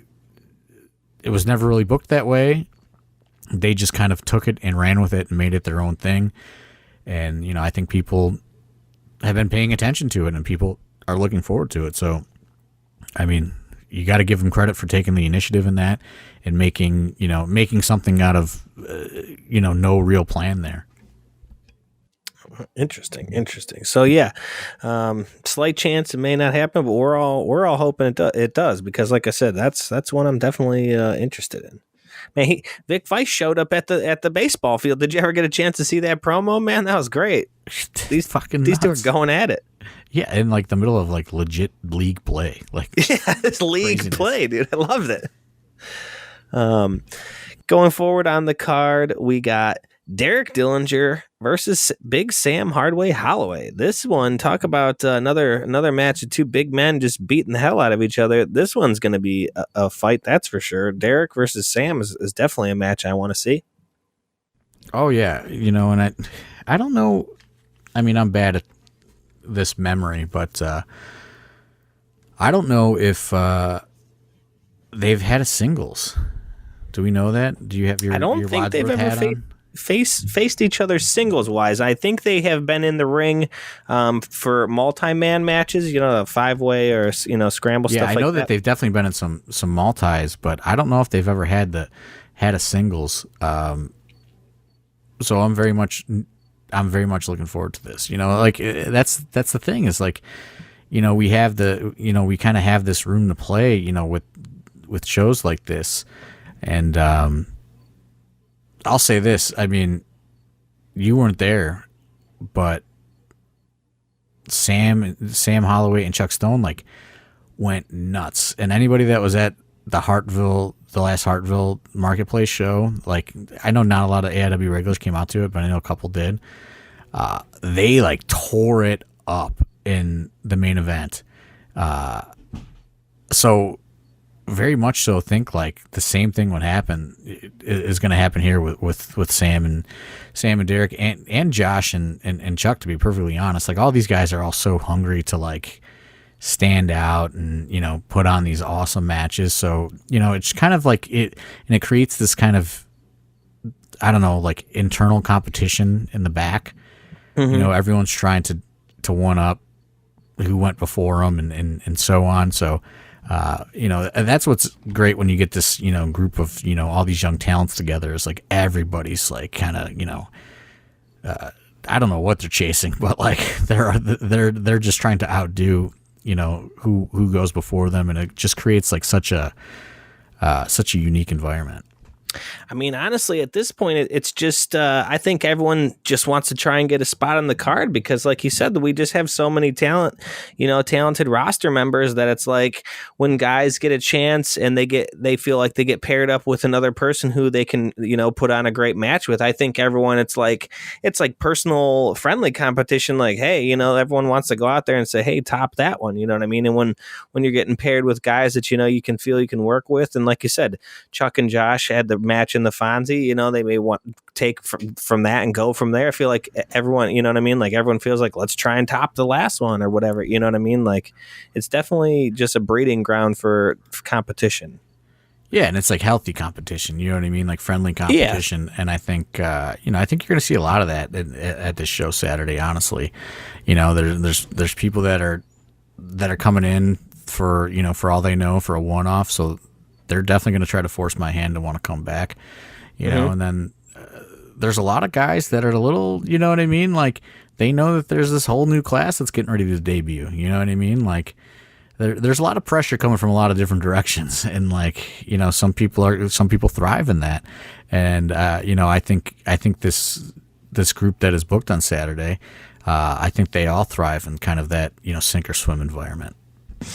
was never really booked that way. They just kind of took it and ran with it and made it their own thing. And, I think people have been paying attention to it and people are looking forward to it. So, I mean, you got to give them credit for taking the initiative in that and making something out of, no real plan there. Interesting. So yeah, slight chance it may not happen, but we're all hoping it does, because like I said, that's one I'm definitely interested in. Man, Vic Vice showed up at the baseball field. Did you ever get a chance to see that promo? Man, that was great. These two are going at it. Yeah, in like the middle of like legit league play. Like this league craziness. Play, dude. I loved it. Going forward on the card, we got Derek Dillinger versus Big Sam Hardway Holloway. This one, talk about another match of two big men just beating the hell out of each other. This one's going to be a fight, that's for sure. Derek versus Sam is definitely a match I want to see. Oh yeah, and I don't know. I mean, I'm bad at this memory, but I don't know if they've had a singles. Do we know that? Do you have your? I don't your think Wadsworth they've ever faced each other singles wise. I think they have been in the ring for multi-man matches. A 5-way or scramble stuff. Yeah, I know like that they've definitely been in some multis, but I don't know if they've ever had a singles. So I'm very much looking forward to this. That's the thing is like, we have we kind of have this room to play. With shows like this. And I'll say this, I mean, you weren't there, but Sam Holloway and Chuck Stone went nuts. And anybody that was at the last Hartville Marketplace show, I know not a lot of AIW regulars came out to it, but I know a couple did. They tore it up in the main event. So very much so think the same thing would happen is going to happen here with Sam and Derek and Josh and Chuck, to be perfectly honest. All these guys are all so hungry to stand out and put on these awesome matches. So it's kind of it creates this kind of, I don't know, internal competition in the back. Mm-hmm. Everyone's trying to one up who went before them and so on. So and that's what's great when you get this, group of, all these young talents together, is everybody's kind of, I don't know what they're chasing, but they're just trying to outdo, who goes before them. And it just creates such a such a unique environment. I mean, honestly, at this point, it's just, I think everyone just wants to try and get a spot on the card because, like you said, we just have so many talented roster members that it's like when guys get a chance and they feel like they get paired up with another person who they can, put on a great match with. I think everyone, it's like personal friendly competition. Like, hey, everyone wants to go out there and say, hey, top that one. You know what I mean? And when you're getting paired with guys that, you can feel you can work with. And like you said, Chuck and Josh had the match in the Fonzie, they may want to take from that and go from there. I feel like everyone, you know what I mean? Like everyone feels like, let's try and top the last one or whatever. You know what I mean? Like it's definitely just a breeding ground for competition. Yeah. And it's like healthy competition, you know what I mean? Like friendly competition. Yeah. And I think, I think you're going to see a lot of that at this show Saturday, honestly. There's people that are coming in for, for all they know for a one-off. So they're definitely going to try to force my hand to want to come back, and then there's a lot of guys that are a little, you know what I mean? Like they know that there's this whole new class that's getting ready to debut. You know what I mean? Like there's a lot of pressure coming from a lot of different directions. And like, some people thrive in that. And, I think this group that is booked on Saturday, I think they all thrive in kind of that, sink or swim environment.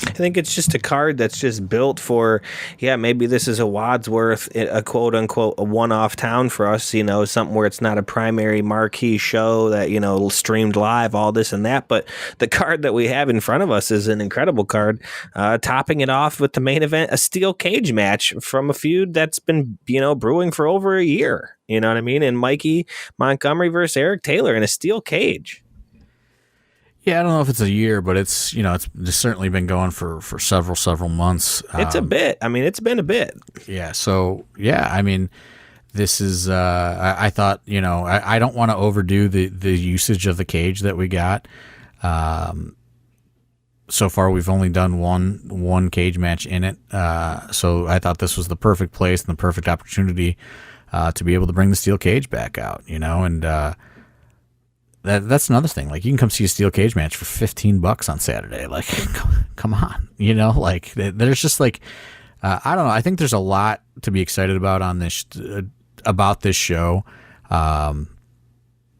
I think it's just a card that's just built for, maybe this is a Wadsworth, a quote unquote, a one-off town for us, something where it's not a primary marquee show that, streamed live, all this and that. But the card that we have in front of us is an incredible card, topping it off with the main event, a steel cage match from a feud that's been, brewing for over a year. You know what I mean? And Mikey Montgomery versus Eric Taylor in a steel cage. Yeah, I don't know if it's a year, but it's it's certainly been going for several months. It's a bit. I mean, it's been a bit. Yeah. So yeah, I mean, this is. I thought I don't want to overdo the usage of the cage that we got. So far, we've only done one cage match in it. So I thought this was the perfect place and the perfect opportunity to be able to bring the steel cage back out. And. That's another thing. Like you can come see a steel cage match for $15 on Saturday. Like, come on, like there's just like, I don't know. I think there's a lot to be excited about on this, about this show. I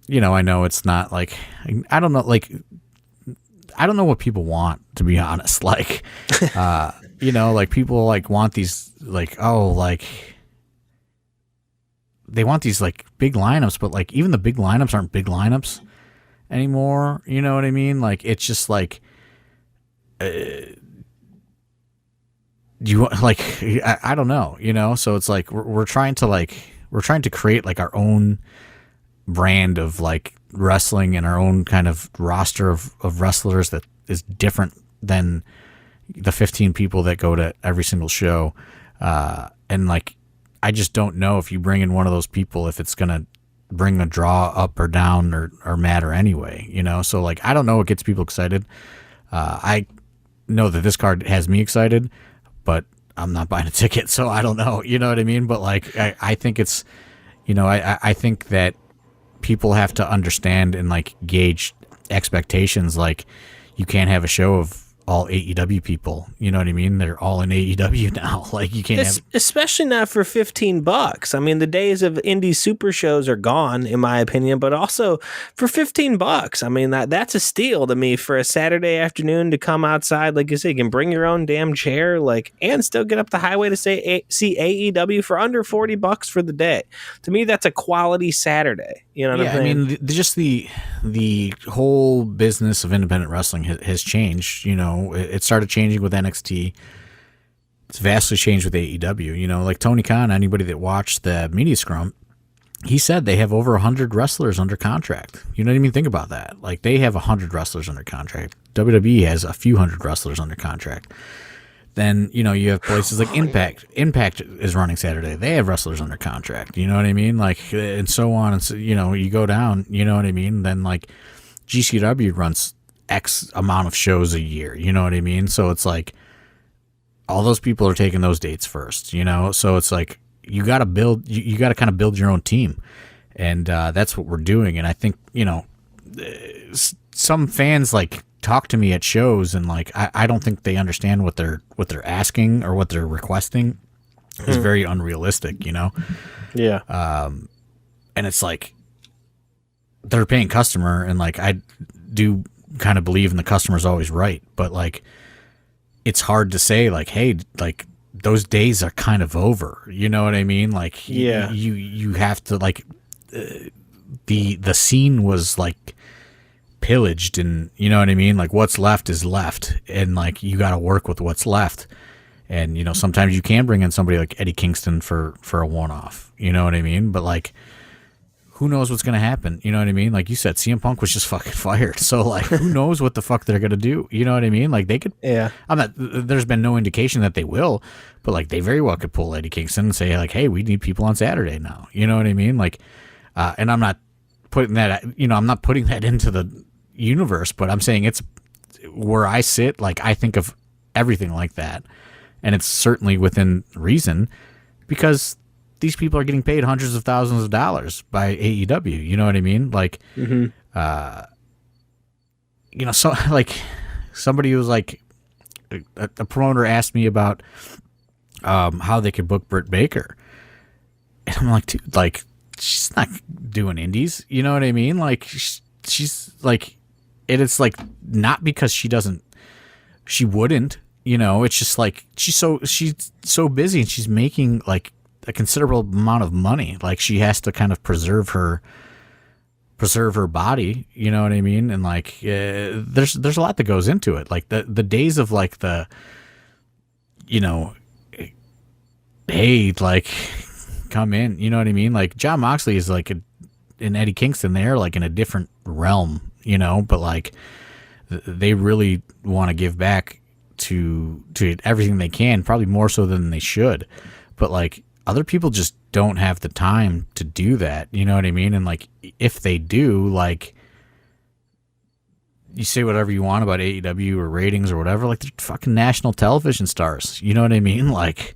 know it's not like, I don't know. Like, I don't know what people want, to be honest. Like, like people like want these like, they want these like big lineups, but like even the big lineups aren't big lineups anymore. You know what I mean? Like it's just like you like I don't know. So it's like we're trying to create like our own brand of like wrestling and our own kind of roster of wrestlers that is different than the 15 people that go to every single show. And like I just don't know if you bring in one of those people if it's gonna bring a draw up or down or matter anyway, So like I don't know what gets people excited. I know that this card has me excited, but I'm not buying a ticket, so I don't know. You know what I mean? But like I think it's I think that people have to understand and like gauge expectations. Like you can't have a show of all AEW people, you know what I mean? They're all in AEW now. Like you can't have, especially not for $15. I mean, the days of indie super shows are gone, in my opinion. But also for $15, I mean that's a steal to me for a Saturday afternoon to come outside, like you say, you can bring your own damn chair, like, and still get up the highway to see AEW for under $40 for the day. To me, that's a quality Saturday. You know what I'm saying? I mean, just the whole business of independent wrestling has changed. It started changing with NXT. It's vastly changed with AEW. Like Tony Khan, anybody that watched the media scrum, he said they have over 100 wrestlers under contract. You don't even think about that. Like they have 100 wrestlers under contract. WWE has a few hundred wrestlers under contract. Then, you have places like Impact. Impact is running Saturday. They have wrestlers under contract. You know what I mean? Like, and so on. And so, you go down, you know what I mean? Then like GCW runs X amount of shows a year. You know what I mean? So it's like all those people are taking those dates first, So it's like you got to build, you got to kind of build your own team. And that's what we're doing. And I think, some fans like talk to me at shows and like I don't think they understand what they're asking or what they're requesting. is very unrealistic, you know? Yeah. And it's like, they're paying customer, and like, I do kind of believe in the customer's always right, but like, it's hard to say like, hey, like, those days are kind of over, you know what I mean? Like, yeah, you have to like, the scene was like pillaged, and you know what I mean? Like, what's left is left, and like, you got to work with what's left. And, you know, sometimes you can bring in somebody like Eddie Kingston for a one-off, you know what I mean? But like, who knows what's going to happen? You know what I mean? Like you said, CM Punk was just fucking fired. So like, who knows what the fuck they're going to do? You know what I mean? Like, they could, there's been no indication that they will, but like, they very well could pull Eddie Kingston and say like, hey, we need people on Saturday now. You know what I mean? Like, and I'm not putting that, you know, I'm not putting that into the universe, but I'm saying it's where I sit. Like, I think of everything like that. And it's certainly within reason, because these people are getting paid hundreds of thousands of dollars by AEW. You know what I mean? Like, you know, so like, somebody was like, a promoter asked me about how they could book Britt Baker, and I'm like, dude, like, she's not doing indies. You know what I mean? Like, she's like, and it's like, not because she wouldn't. You know, it's just like, she's so busy, and she's making like a considerable amount of money. Like, she has to kind of preserve her body. You know what I mean? And like, there's a lot that goes into it. Like the days of like the, you know, hey, like, come in. You know what I mean? Like, Jon Moxley is like and Eddie Kingston, they're like in a different realm. You know, but like, they really want to give back to everything they can, probably more so than they should, but like, other people just don't have the time to do that. You know what I mean? And like, if they do, like, you say whatever you want about AEW or ratings or whatever, like, they're fucking national television stars. You know what I mean? Like,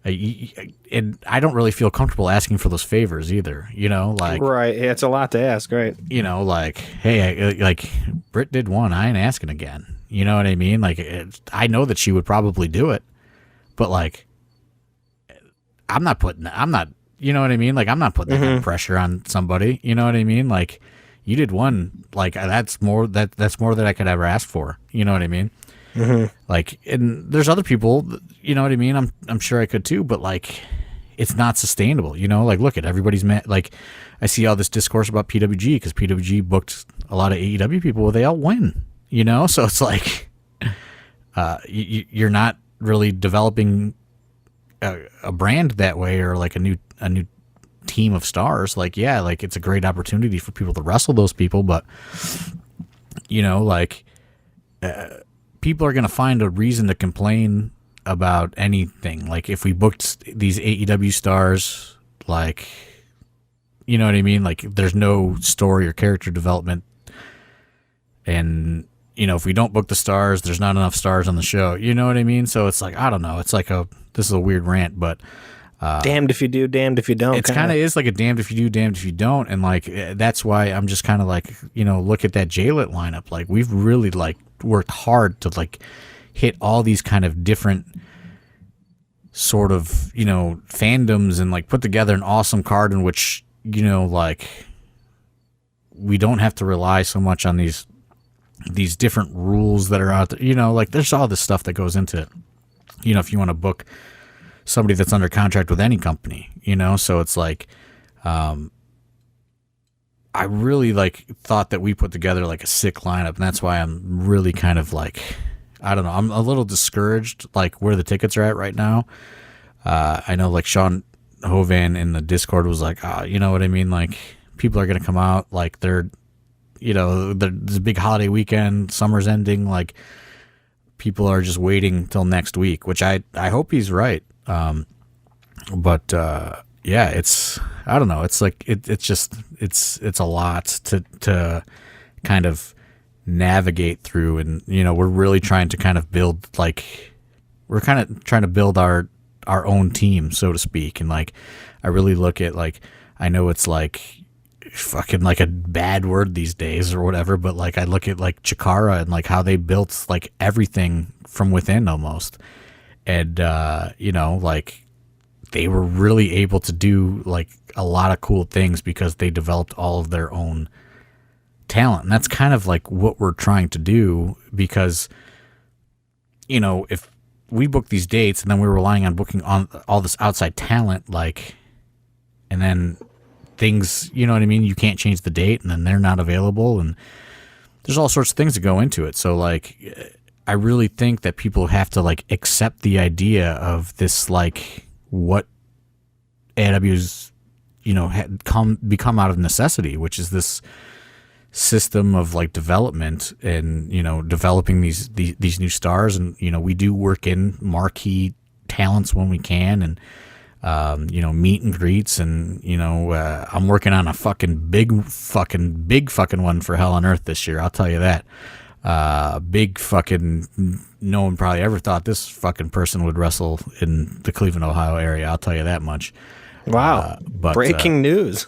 and I don't really feel comfortable asking for those favors either, you know, like, right. Yeah, it's a lot to ask, right? You know, like, hey, like, Britt did one, I ain't asking again. You know what I mean? Like, I know that she would probably do it, but like, I'm not, you know what I mean? Like, I'm not putting that kind of pressure on somebody. You know what I mean? Like, you did one, like, that's more than I could ever ask for. You know what I mean? Like, and there's other people, you know what I mean? I'm sure I could too, but like, it's not sustainable. You know, like, look at everybody's like, I see all this discourse about PWG because PWG booked a lot of AEW people. Well, they all win. You know, so it's like, you're not really developing a brand that way, or like a new team of stars. Like, yeah, like, it's a great opportunity for people to wrestle those people, but you know, like, people are going to find a reason to complain about anything. Like, if we booked these AEW stars, like, you know what I mean? Like, there's no story or character development, and you know, if we don't book the stars, there's not enough stars on the show. You know what I mean? So it's like, I don't know. It's like this is a weird rant, but damned if you do, damned if you don't. It's kind of is like a damned if you do, damned if you don't. And like, that's why I'm just kind of like, you know, look at that J-Lit lineup. Like, we've really like worked hard to like hit all these kind of different sort of, you know, fandoms, and like put together an awesome card in which, you know, like, we don't have to rely so much on these different rules that are out there. You know, like, there's all this stuff that goes into it. You know, if you want to book somebody that's under contract with any company, you know, so it's like, I really like thought that we put together like a sick lineup, and that's why I'm really kind of like, I don't know, I'm a little discouraged like where the tickets are at right now. I know like Sean Hovan in the Discord was like, you know what I mean? Like, people are going to come out, like, they're, you know, there's a big holiday weekend, summer's ending, like, people are just waiting till next week, which I hope he's right. But yeah, it's, I don't know, it's like, it's just, it's a lot to kind of navigate through. And, you know, we're really trying to kind of build, like, we're kind of trying to build our own team, so to speak. And like, I really look at, like, I know it's like fucking like a bad word these days or whatever, but like, I look at like Chikara and like how they built like everything from within almost. And, you know, like, they were really able to do like a lot of cool things because they developed all of their own talent. And that's kind of like what we're trying to do, because, you know, if we book these dates and then we're relying on booking on all this outside talent, like, and then things, you know what I mean? You can't change the date and then they're not available, and there's all sorts of things that go into it. So like, I really think that people have to like accept the idea of this, like what AW's, you know, had become out of necessity, which is this system of like development and, you know, developing these new stars. And, you know, we do work in marquee talents when we can, and, you know, meet and greets, and, you know, I'm working on a big fucking one for Hell on Earth this year. I'll tell you that. Big fucking, no one probably ever thought this fucking person would wrestle in the Cleveland, Ohio area. I'll tell you that much. Wow. But, breaking news.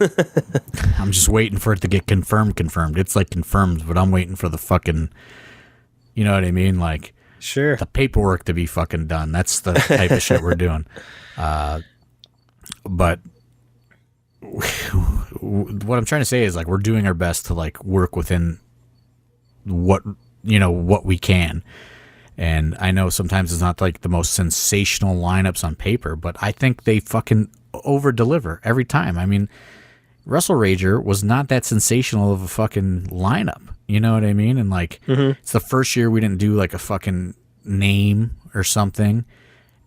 I'm just waiting for it to get confirmed. It's like confirmed, but I'm waiting for the fucking, you know what I mean? Like, sure, the paperwork to be fucking done. That's the type of shit we're doing. But what I'm trying to say is, like, we're doing our best to like work within what, you know, what we can. And I know sometimes it's not like the most sensational lineups on paper, but I think they fucking over deliver every time. I mean, Wrestle Rager was not that sensational of a fucking lineup. You know what I mean? And like, It's the first year we didn't do like a fucking name or something,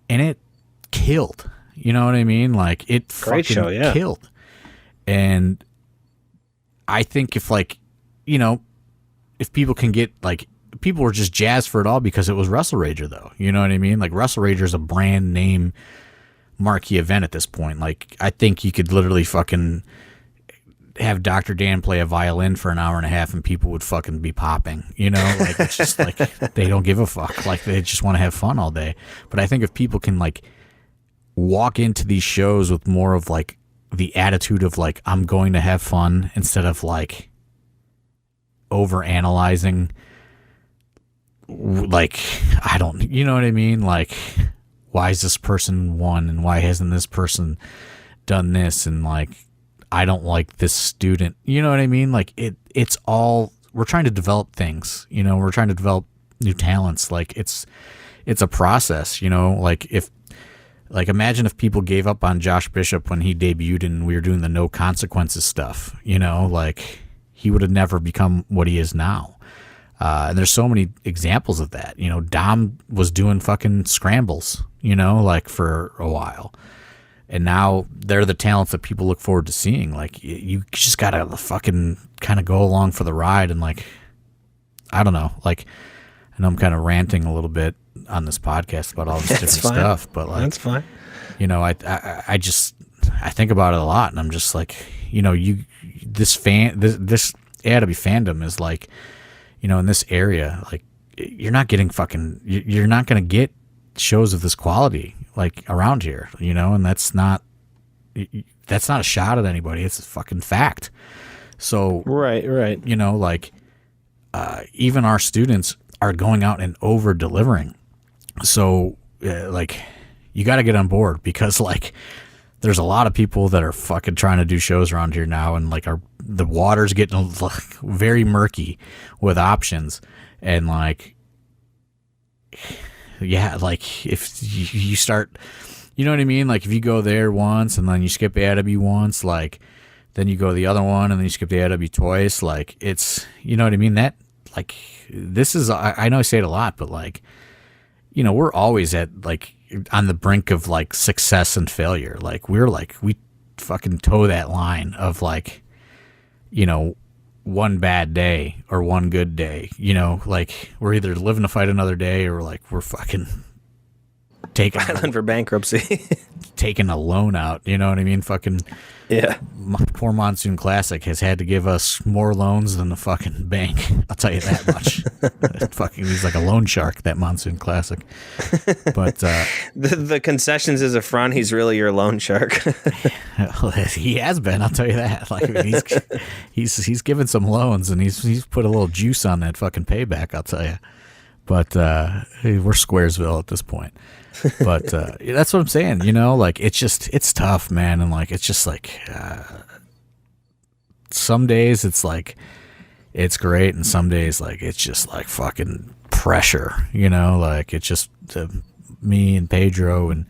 and it killed. You know what I mean? Like, it great fucking show, yeah. Killed. And I think if, like, you know, if people can get, like, people were just jazzed for it all because it was Wrestle Rager, though. You know what I mean? Like, Wrestle Rager is a brand name marquee event at this point. Like, I think you could literally fucking have Dr. Dan play a violin for an hour and a half and people would fucking be popping, you know? Like, it's just like, they don't give a fuck. Like, they just want to have fun all day. But I think if people can, like, walk into these shows with more of, like, the attitude of, like, I'm going to have fun, instead of, like, over analyzing, like, I don't, you know what I mean? Like, why is this person won and why hasn't this person done this? And, like, I don't like this student, you know what I mean? Like, it's all, we're trying to develop things, you know, we're trying to develop new talents. Like, it's a process, you know, like, imagine if people gave up on Josh Bishop when he debuted and we were doing the no consequences stuff, you know, like, he would have never become what he is now. And there's so many examples of that. You know, Dom was doing fucking scrambles, you know, like, for a while. And now they're the talents that people look forward to seeing. Like, you just got to fucking kind of go along for the ride. And, like, I don't know. Like, I know I'm kind of ranting a little bit on this podcast about all this different stuff. But, like, that's fine. You know, I think about it a lot. And I'm just like, you know, this AW fandom is like, you know, in this area, like, you're not getting you're not going to get shows of this quality, like, around here, you know, and that's not a shot at anybody. It's a fucking fact. So, right. You know, like, even our students are going out and over delivering. So, like, you got to get on board, because, like, there's a lot of people that are fucking trying to do shows around here now, and, like, the water's getting, like, very murky with options. And, like, yeah, like, if you start, you know what I mean? Like, if you go there once and then you skip AW once, like, then you go to the other one and then you skip the AW twice, like, it's, you know what I mean? That, like, this is, I know I say it a lot, but, like, you know, we're always at, like, on the brink of, like, success and failure. Like, we fucking toe that line of, like, you know, one bad day or one good day, you know, like, we're either living to fight another day or, like, we're fucking filing for bankruptcy, taking a loan out, you know what I mean? Fucking, yeah. Poor Monsoon Classic has had to give us more loans than the fucking bank. I'll tell you that much. Fucking, he's like a loan shark, that Monsoon Classic. But the concessions is a front. He's really your loan shark. He has been. I'll tell you that. Like, I mean, he's given some loans, and he's put a little juice on that fucking payback. I'll tell you. But we're Squaresville at this point. But that's what I'm saying, you know, like it's tough, man. And like, it's just like some days it's like, it's great. And some days like, it's just like fucking pressure, you know, like it's just me and Pedro and,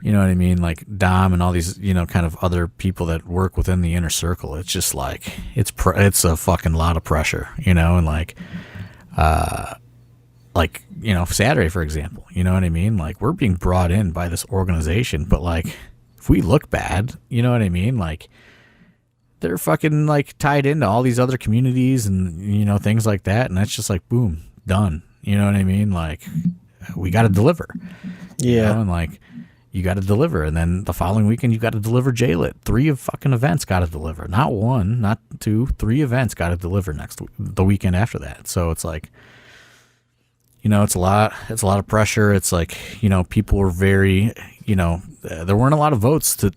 you know what I mean? Like Dom and all these, you know, kind of other people that work within the inner circle. It's just like, it's a fucking lot of pressure, you know? And like, you know, Saturday, for example, you know what I mean? Like we're being brought in by this organization, but like if we look bad, you know what I mean? Like they're fucking like tied into all these other communities and, you know, things like that. And that's just like, boom, done. You know what I mean? Like we got to deliver. Yeah. You know? And like, you got to deliver. And then the following weekend, you got to deliver JLIT. 3 of fucking events got to deliver. Not 1, not 2, 3 events got to deliver the weekend after that. So it's like, you know, it's a lot of pressure. It's like, you know, people were very, you know, there weren't a lot of votes to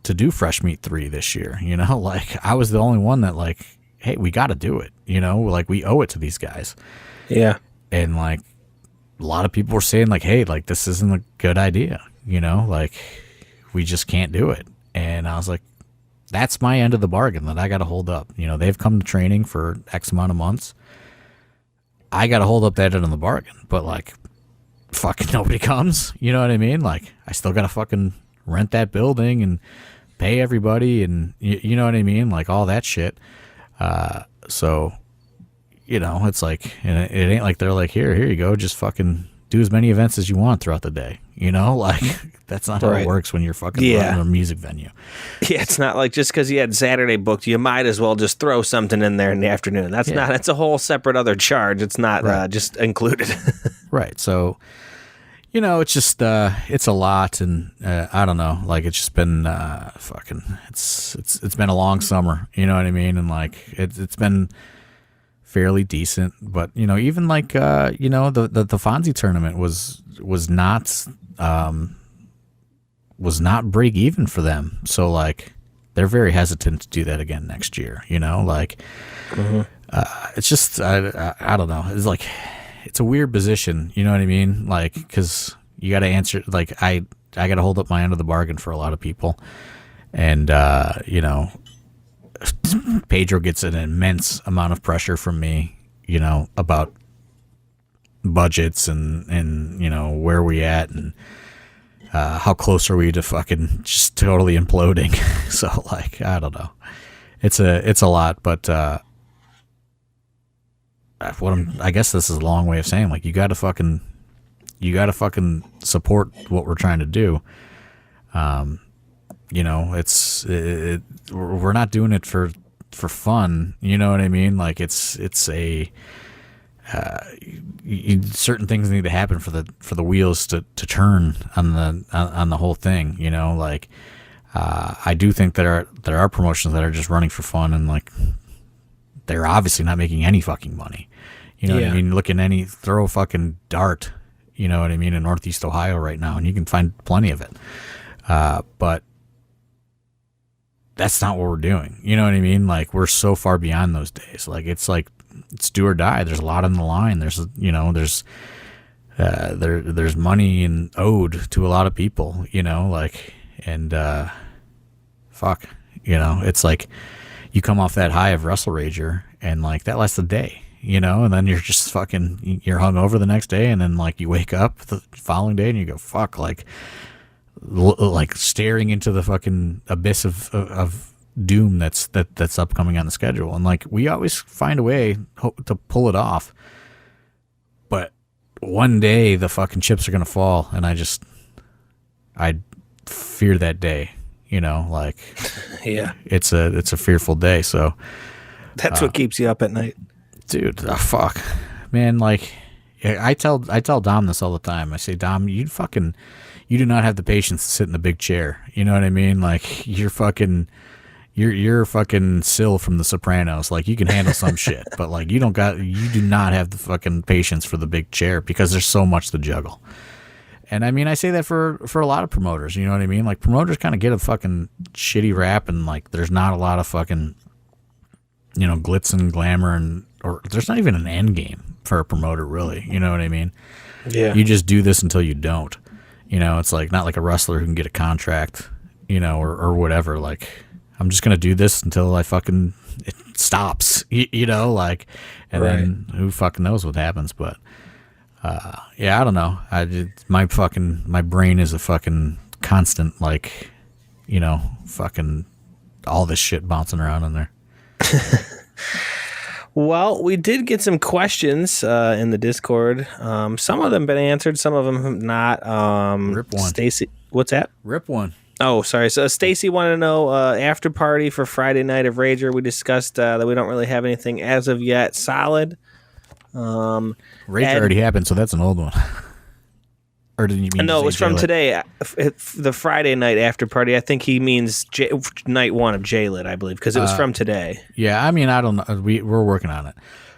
do Fresh Meat 3 this year. You know, like I was the only one that like, hey, we got to do it. You know, like we owe it to these guys. Yeah. And like a lot of people were saying like, hey, like this isn't a good idea. You know, like we just can't do it. And I was like, that's my end of the bargain that I got to hold up. You know, they've come to training for X amount of months. I got to hold up that end of the bargain, but like fucking nobody comes. You know what I mean? Like I still got to fucking rent that building and pay everybody. And you know what I mean? Like all that shit. So, you know, it's like, and it ain't like they're like, here you go. Just fucking do as many events as you want throughout the day. You know, like that's not how it works when you're fucking running a music venue. Yeah, it's not like just because you had Saturday booked, you might as well just throw something in there in the afternoon. That's not. It's a whole separate other charge. It's not just included. Right. So, you know, it's just it's a lot, and I don't know. Like it's just been fucking. It's been a long summer. You know what I mean? And like it's been fairly decent, but you know, even like you know, the Fonzie tournament was not break even for them. So like they're very hesitant to do that again next year, you know, like it's just I don't know. It's like it's a weird position, you know what I mean? Like cuz you got to answer, like I got to hold up my end of the bargain for a lot of people. And you know, Pedro gets an immense amount of pressure from me, you know, about budgets and you know, where we at and how close are we to fucking just totally imploding. So like I don't know, it's a lot, but I guess this is a long way of saying like you gotta fucking support what we're trying to do. You know, we're not doing it for fun, you know what I mean? Like it's a certain things need to happen for the wheels to turn on the whole thing, you know. Like I do think there are promotions that are just running for fun, and like they're obviously not making any fucking money, you know what I mean? Look at throw a fucking dart, you know what I mean, in Northeast Ohio right now, and you can find plenty of it, but that's not what we're doing, you know what I mean? Like we're so far beyond those days. Like it's do or die. There's a lot on the line. There's, you know, there's money and owed to a lot of people, you know, like, and fuck, you know, it's like you come off that high of Wrestle Rager and like that lasts a day, you know, and then you're just fucking, you're hungover the next day, and then like you wake up the following day and you go, fuck, like staring into the fucking abyss of doom that's upcoming on the schedule. And like we always find a way to pull it off, but one day the fucking chips are gonna fall, and I fear that day, you know, like yeah, it's a fearful day. So that's what keeps you up at night, dude. Fuck, man. Like I tell Dom this all the time. I say, Dom, you do not have the patience to sit in the big chair. You know what I mean? Like you're fucking Syl from The Sopranos. Like you can handle some shit, but like you do not have the fucking patience for the big chair, because there's so much to juggle. And I mean, I say that for a lot of promoters, you know what I mean? Like promoters kind of get a fucking shitty rap, and like there's not a lot of fucking, you know, glitz and glamour and or there's not even an end game for a promoter, really. You know what I mean? Yeah. You just do this until you don't. You know, it's like not like a wrestler who can get a contract, you know, or whatever. Like, I'm just gonna do this until it stops. You know, like, and then who fucking knows what happens? But yeah, I don't know. My brain is a fucking constant, like, you know, fucking all this shit bouncing around in there. Well, we did get some questions in the Discord. Some of them been answered, some of them have not. Rip one. Stacy, what's that? Rip one. Oh, sorry. So Stacy wanted to know after party for Friday night of Rager. We discussed that we don't really have anything as of yet solid. Rager already happened, so that's an old one. Or did you mean? No, it was from today, the Friday night after party. I think he means night one of J-Lit, I believe, because it was from today. Yeah, I mean, I don't know. We're working on it.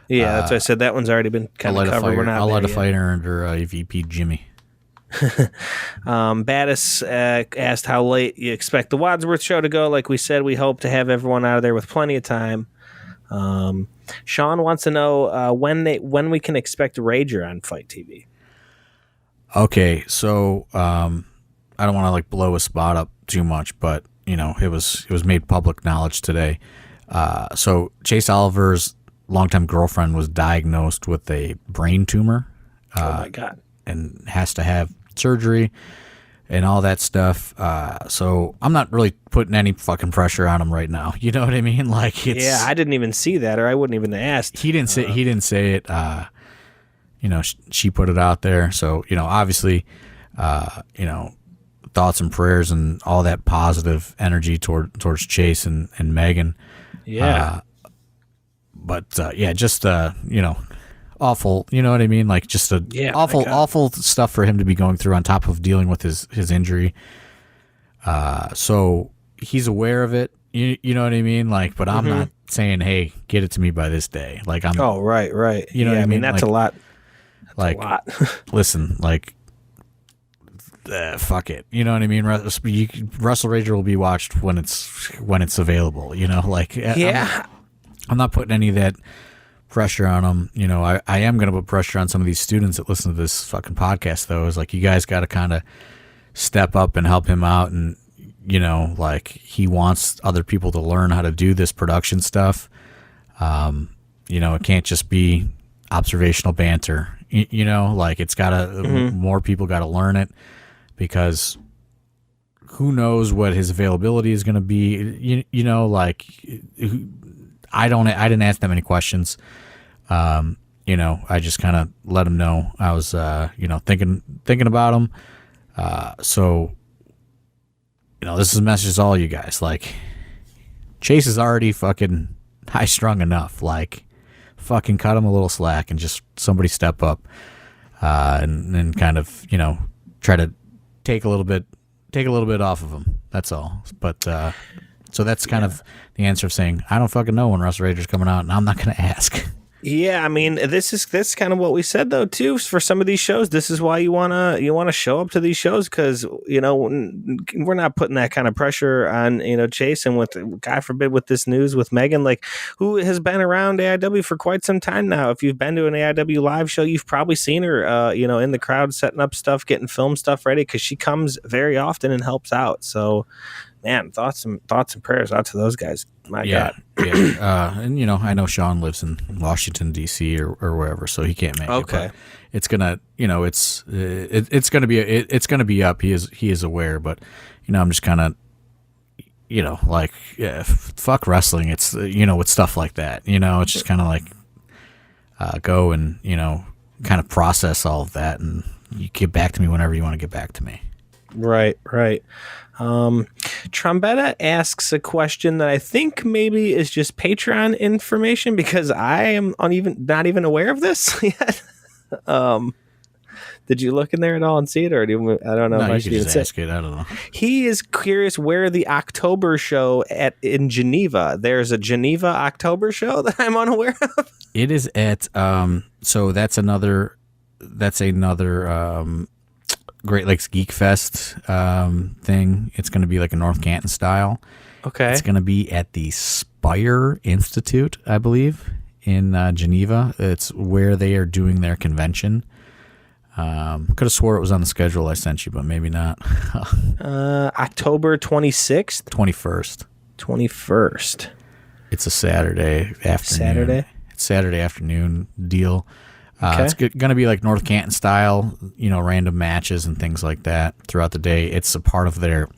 Yeah, that's what I said. That one's already been kind of covered. I'll let a fighter under VP Jimmy. Battis asked how late you expect the Wadsworth show to go. Like we said, we hope to have everyone out of there with plenty of time. Sean wants to know when we can expect Rager on Fight TV. Okay, so I don't want to like blow a spot up too much, but you know it was made public knowledge today. So Chase Oliver's longtime girlfriend was diagnosed with a brain tumor. Oh my God! And has to have surgery and all that stuff. So I'm not really putting any fucking pressure on him right now. You know what I mean? Like, yeah, I didn't even see that, or I wouldn't even ask. He didn't say it. You know, she put it out there. So, you know, obviously, you know, thoughts and prayers and all that positive energy towards Chase and Megan. Yeah. But yeah, just, you know, awful, you know what I mean? Like just awful stuff for him to be going through on top of dealing with his injury. So he's aware of it. You know what I mean? Like, but I'm not saying, hey, get it to me by this day. Like I'm. Oh, right. You know what I mean? That's like, a lot. Like, listen, like, fuck it. You know what I mean? Wrestle Rager will be watched when it's available. You know, like, yeah. I'm not putting any of that pressure on them. You know, I am going to put pressure on some of these students that listen to this fucking podcast, though. Is like, you guys got to kind of step up and help him out. And, you know, like, he wants other people to learn how to do this production stuff. You know, it can't just be observational banter. You know, like, it's got to, more people got to learn it, because who knows what his availability is going to be. You know, like, I didn't ask them any questions. You know, I just kind of let them know I was, you know, thinking about them. So, you know, this is a message to all you guys. Like, Chase is already fucking high strung enough. Like, fucking cut him a little slack and just somebody step up, and kind of, you know, try to take a little bit off of him. That's all. But, so that's kind of the answer of saying, I don't fucking know when Russ Rager's coming out, and I'm not going to ask. Yeah, I mean, this is kind of what we said, though, too, for some of these shows. This is why you wanna show up to these shows, because, you know, we're not putting that kind of pressure on, you know, Chase, and with, God forbid, with this news with Megan, like, who has been around AIW for quite some time now. If you've been to an AIW live show, you've probably seen her, you know, in the crowd setting up stuff, getting film stuff ready, because she comes very often and helps out. So, man, thoughts and prayers out to those guys. My God. Yeah. And, you know, I know Sean lives in Washington, D.C. or wherever, so he can't make it. But it's going to, you know, it's going to be, it's going to be up. He is aware, but, you know, I'm just kind of, you know, like, yeah, fuck wrestling. It's, you know, with stuff like that, you know, it's just kind of like, go and, you know, kind of process all of that, and you get back to me whenever you want to get back to me. Right. Trombetta asks a question that I think maybe is just Patreon information, because I am not even aware of this yet. Did you look in there at all and see it, or I don't know? No, if I you should can even just say. ask it. I don't know. He is curious where the October show in Geneva. There's a Geneva October show that I'm unaware of. It is at so that's another Great Lakes Geek Fest thing. It's going to be like a North Canton style. Okay. It's going to be at the Spire Institute, I believe, in Geneva. It's where they are doing their convention. Could have swore it was on the schedule I sent you, but maybe not. October 26th? 21st. 21st. It's a Saturday afternoon. It's Saturday afternoon deal. Okay. It's going to be like North Canton style, random matches and things like that throughout the day. It's a part of their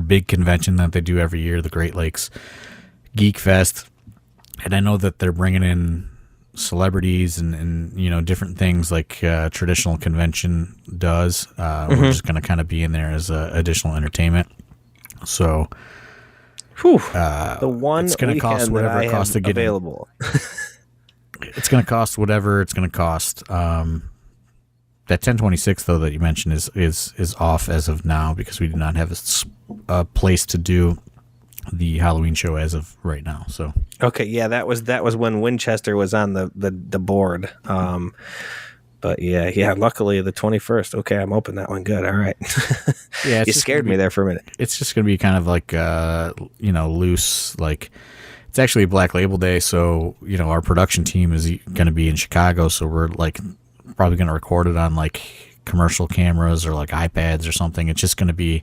big convention that they do every year, the Great Lakes Geek Fest. And I know that they're bringing in celebrities and different things like traditional convention does. We're just going to kind of be in there as additional entertainment. So the one it's going to cost whatever it costs to get available. It's going to cost whatever it's going to cost. That 1026 though that you mentioned is off as of now because we do not have a place to do the Halloween show as of right now. So okay, yeah, that was when Winchester was on the board. But yeah. Luckily, the 21st. Okay, I'm open that one. Good. All right. Yeah, you scared me there for a minute. It's just going to be kind of like loose. Like it's actually Black Label Day, so our production team is going to be in Chicago, so we're like probably going to record it on like commercial cameras or like iPads or something. It's just going to be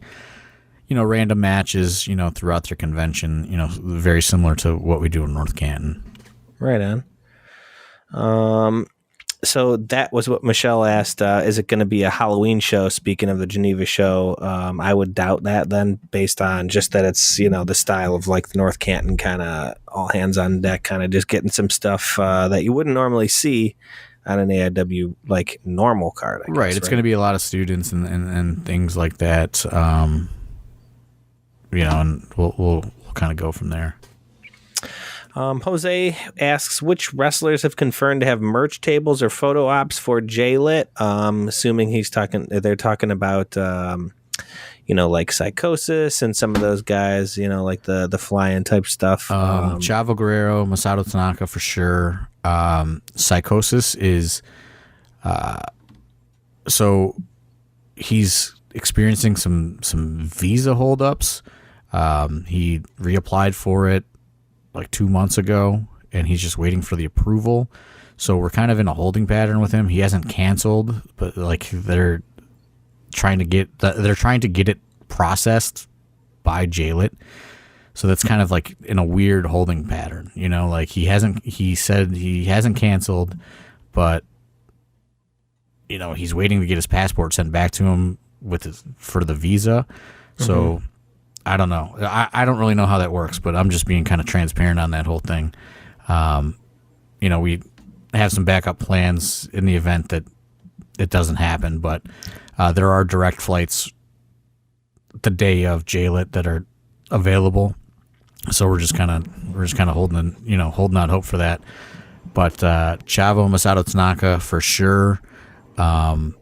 random matches throughout their convention. Very similar to what we do in North Canton. Right on. So that was what Michelle asked. Is it going to be a Halloween show? Speaking of the Geneva show, I would doubt that then, based on just that it's the style of like the North Canton kind of all hands on deck, kind of just getting some stuff that you wouldn't normally see on an AIW like normal card. I right. guess, it's going to be a lot of students and things like that. And we'll kind of go from there. Jose asks, which wrestlers have confirmed to have merch tables or photo ops for J-Lit? Assuming they're talking about, like Psychosis and some of those guys, like the fly-in type stuff. Chavo Guerrero, Masato Tanaka for sure. Psychosis is, so he's experiencing some visa holdups. He reapplied for it like 2 months ago, and he's just waiting for the approval. So we're kind of in a holding pattern with him. He hasn't canceled, but like they're trying to get it processed by J-Lit. So that's kind of like in a weird holding pattern, like he said he hasn't canceled, but he's waiting to get his passport sent back to him for the visa. So I don't know. I don't really know how that works, but I'm just being kind of transparent on that whole thing. We have some backup plans in the event that it doesn't happen, but there are direct flights the day of J-Lit that are available. So we're just kind of holding out hope for that. But Chavo, Masato Tanaka for sure. And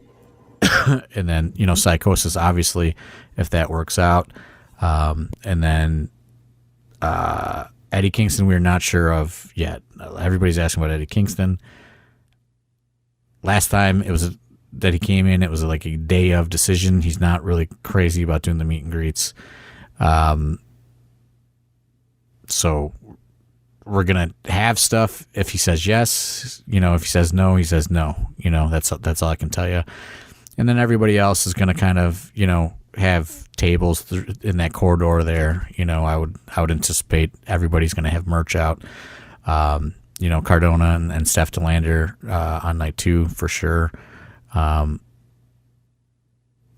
then, Psychosis, obviously, if that works out. And then Eddie Kingston, we're not sure of yet. Everybody's asking about Eddie Kingston. Last time that he came in, it was like a day of decision. He's not really crazy about doing the meet and greets. So we're going to have stuff if he says yes. If he says no, he says no. That's all I can tell you. And then everybody else is going to kind of, have tables in that corridor there. I would anticipate everybody's going to have merch out. Cardona and Steph DeLander on night 2 for sure.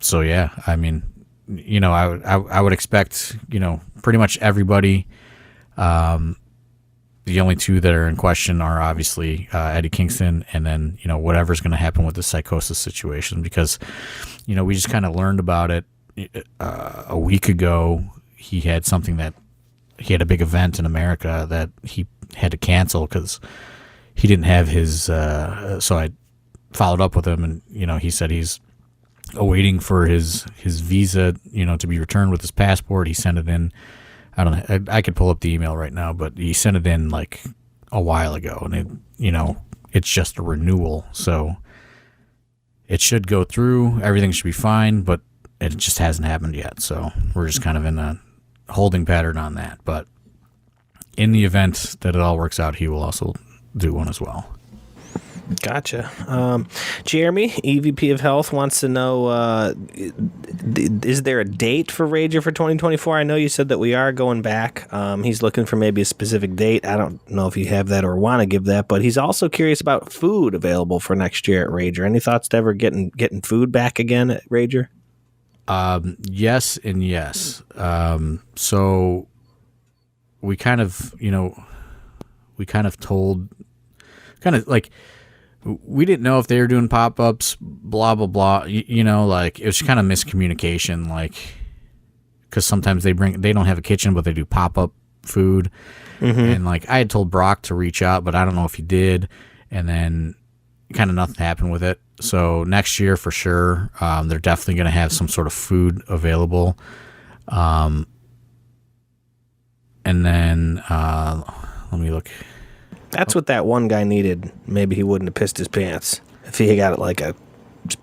So yeah, I mean, I would expect pretty much everybody. The only 2 that are in question are obviously Eddie Kingston and then whatever's going to happen with the Psychosis situation, because we just kind of learned about it a week ago. He had a big event in America that he had to cancel because he didn't have his so I followed up with him, and he said he's awaiting for his visa to be returned with his passport. He sent it in, I don't know, I could pull up the email right now, but he sent it in like a while ago, and it's just a renewal, so it should go through, everything should be fine, but it just hasn't happened yet. So we're just kind of in a holding pattern on that. But in the event that it all works out, he will also do one as well. Gotcha. Jeremy, EVP of Health, wants to know, is there a date for Rager for 2024? I know you said that we are going back. He's looking for maybe a specific date. I don't know if you have that or want to give that, but he's also curious about food available for next year at Rager. Any thoughts to ever getting food back again at Rager? Yes and yes. So we kind of told, like, we didn't know if they were doing pop-ups, blah, blah, blah. Like, it was kind of miscommunication, like, because sometimes they don't have a kitchen, but they do pop-up food. Mm-hmm. And, like, I had told Brock to reach out, but I don't know if he did. And then kind of nothing happened with it. So next year, for sure, they're definitely going to have some sort of food available. And then, let me look. That's what that one guy needed. Maybe he wouldn't have pissed his pants if he got like a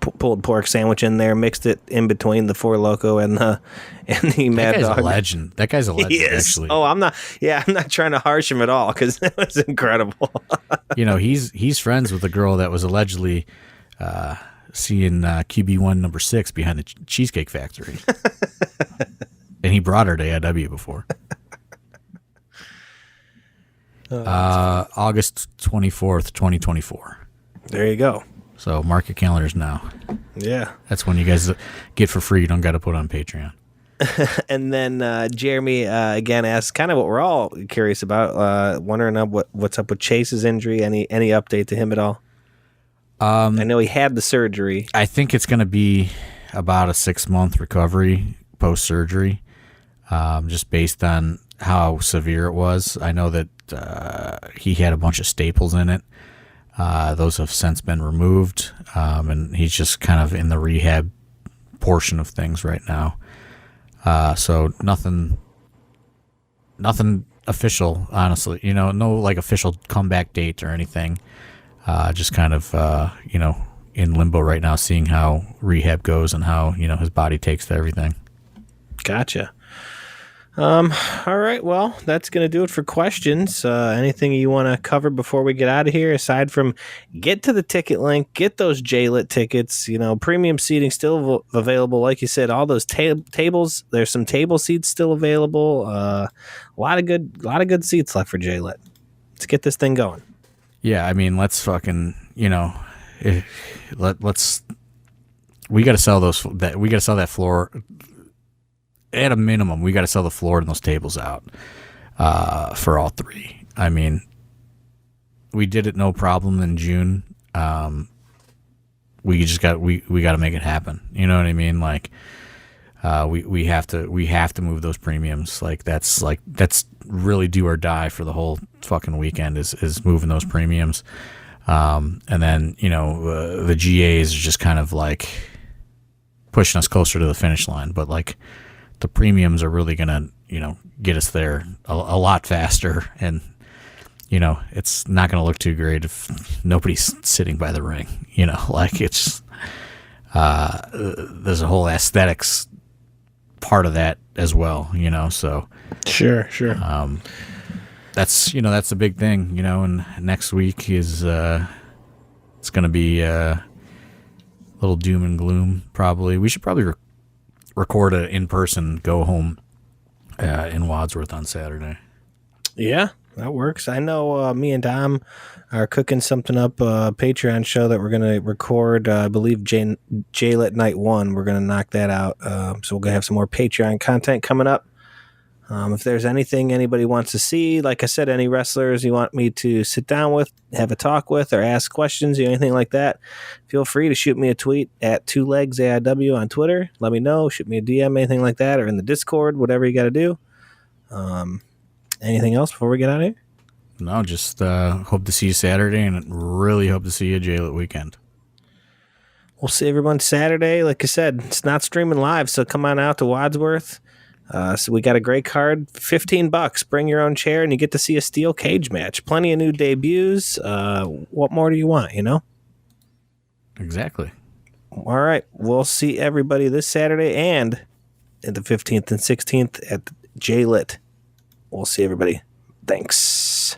pulled pork sandwich in there, mixed it in between the Four Loko and the Mad Dog. That guy's a legend. That guy's a legend. He is. Actually. Oh, I'm not trying to harsh him at all because it was incredible. He's friends with the girl that was allegedly seeing QB1 number 6 behind the Cheesecake Factory, and he brought her to AIW before. August 24th, 2024. There you go. So mark your calendars now. Yeah. That's when you guys get for free. You don't got to put on Patreon. And then Jeremy again asks kind of what we're all curious about, wondering what's up with Chase's injury. Any update to him at all? I know he had the surgery. I think it's going to be about a 6-month recovery post-surgery, just based on how severe it was. I know that he had a bunch of staples in it. Those have since been removed, and he's just kind of in the rehab portion of things right now. So nothing official, honestly. No like official comeback date or anything. Just kind of in limbo right now, seeing how rehab goes and how his body takes to everything. Gotcha. All right, well, that's going to do it for questions. Anything you want to cover before we get out of here, aside from get to the ticket link, get those J-Lit tickets, premium seating still available. Like you said, all those tables, there's some table seats still available. A lot of good seats left for J-Lit. Let's get this thing going. Yeah, I mean, let's fucking, let's, we got to sell that floor. At a minimum, we got to sell the floor and those tables out for all three. I mean, we did it no problem in June. We got to make it happen. You know what I mean? Like, we have to move those premiums. That's really do or die for the whole fucking weekend is moving those premiums. And then the GAs are just kind of like pushing us closer to the finish line, but like, the premiums are really going to, get us there a lot faster. And, it's not going to look too great if nobody's sitting by the ring, like it's, there's a whole aesthetics part of that as well, so. Sure. That's the big thing, and next week is, it's going to be a little doom and gloom probably. We should probably record a in-person go home in Wadsworth on Saturday. Yeah, that works. I know me and Dom are cooking something up, a Patreon show that we're going to record, I believe J-Lit Night 1. We're going to knock that out. So we're going to have some more Patreon content coming up. If there's anything anybody wants to see, like I said, any wrestlers you want me to sit down with, have a talk with, or ask questions, or anything like that, feel free to shoot me a tweet at 2legsaiw on Twitter. Let me know. Shoot me a DM, anything like that, or in the Discord, whatever you got to do. Anything else before we get out of here? No, just hope to see you Saturday, and really hope to see you J-Lit weekend. We'll see everyone Saturday. Like I said, it's not streaming live, so come on out to Wadsworth. So we got a great card, $15. Bring your own chair, and you get to see a steel cage match. Plenty of new debuts. What more do you want? Exactly. All right, we'll see everybody this Saturday and at the 15th and 16th at J-Lit. We'll see everybody. Thanks.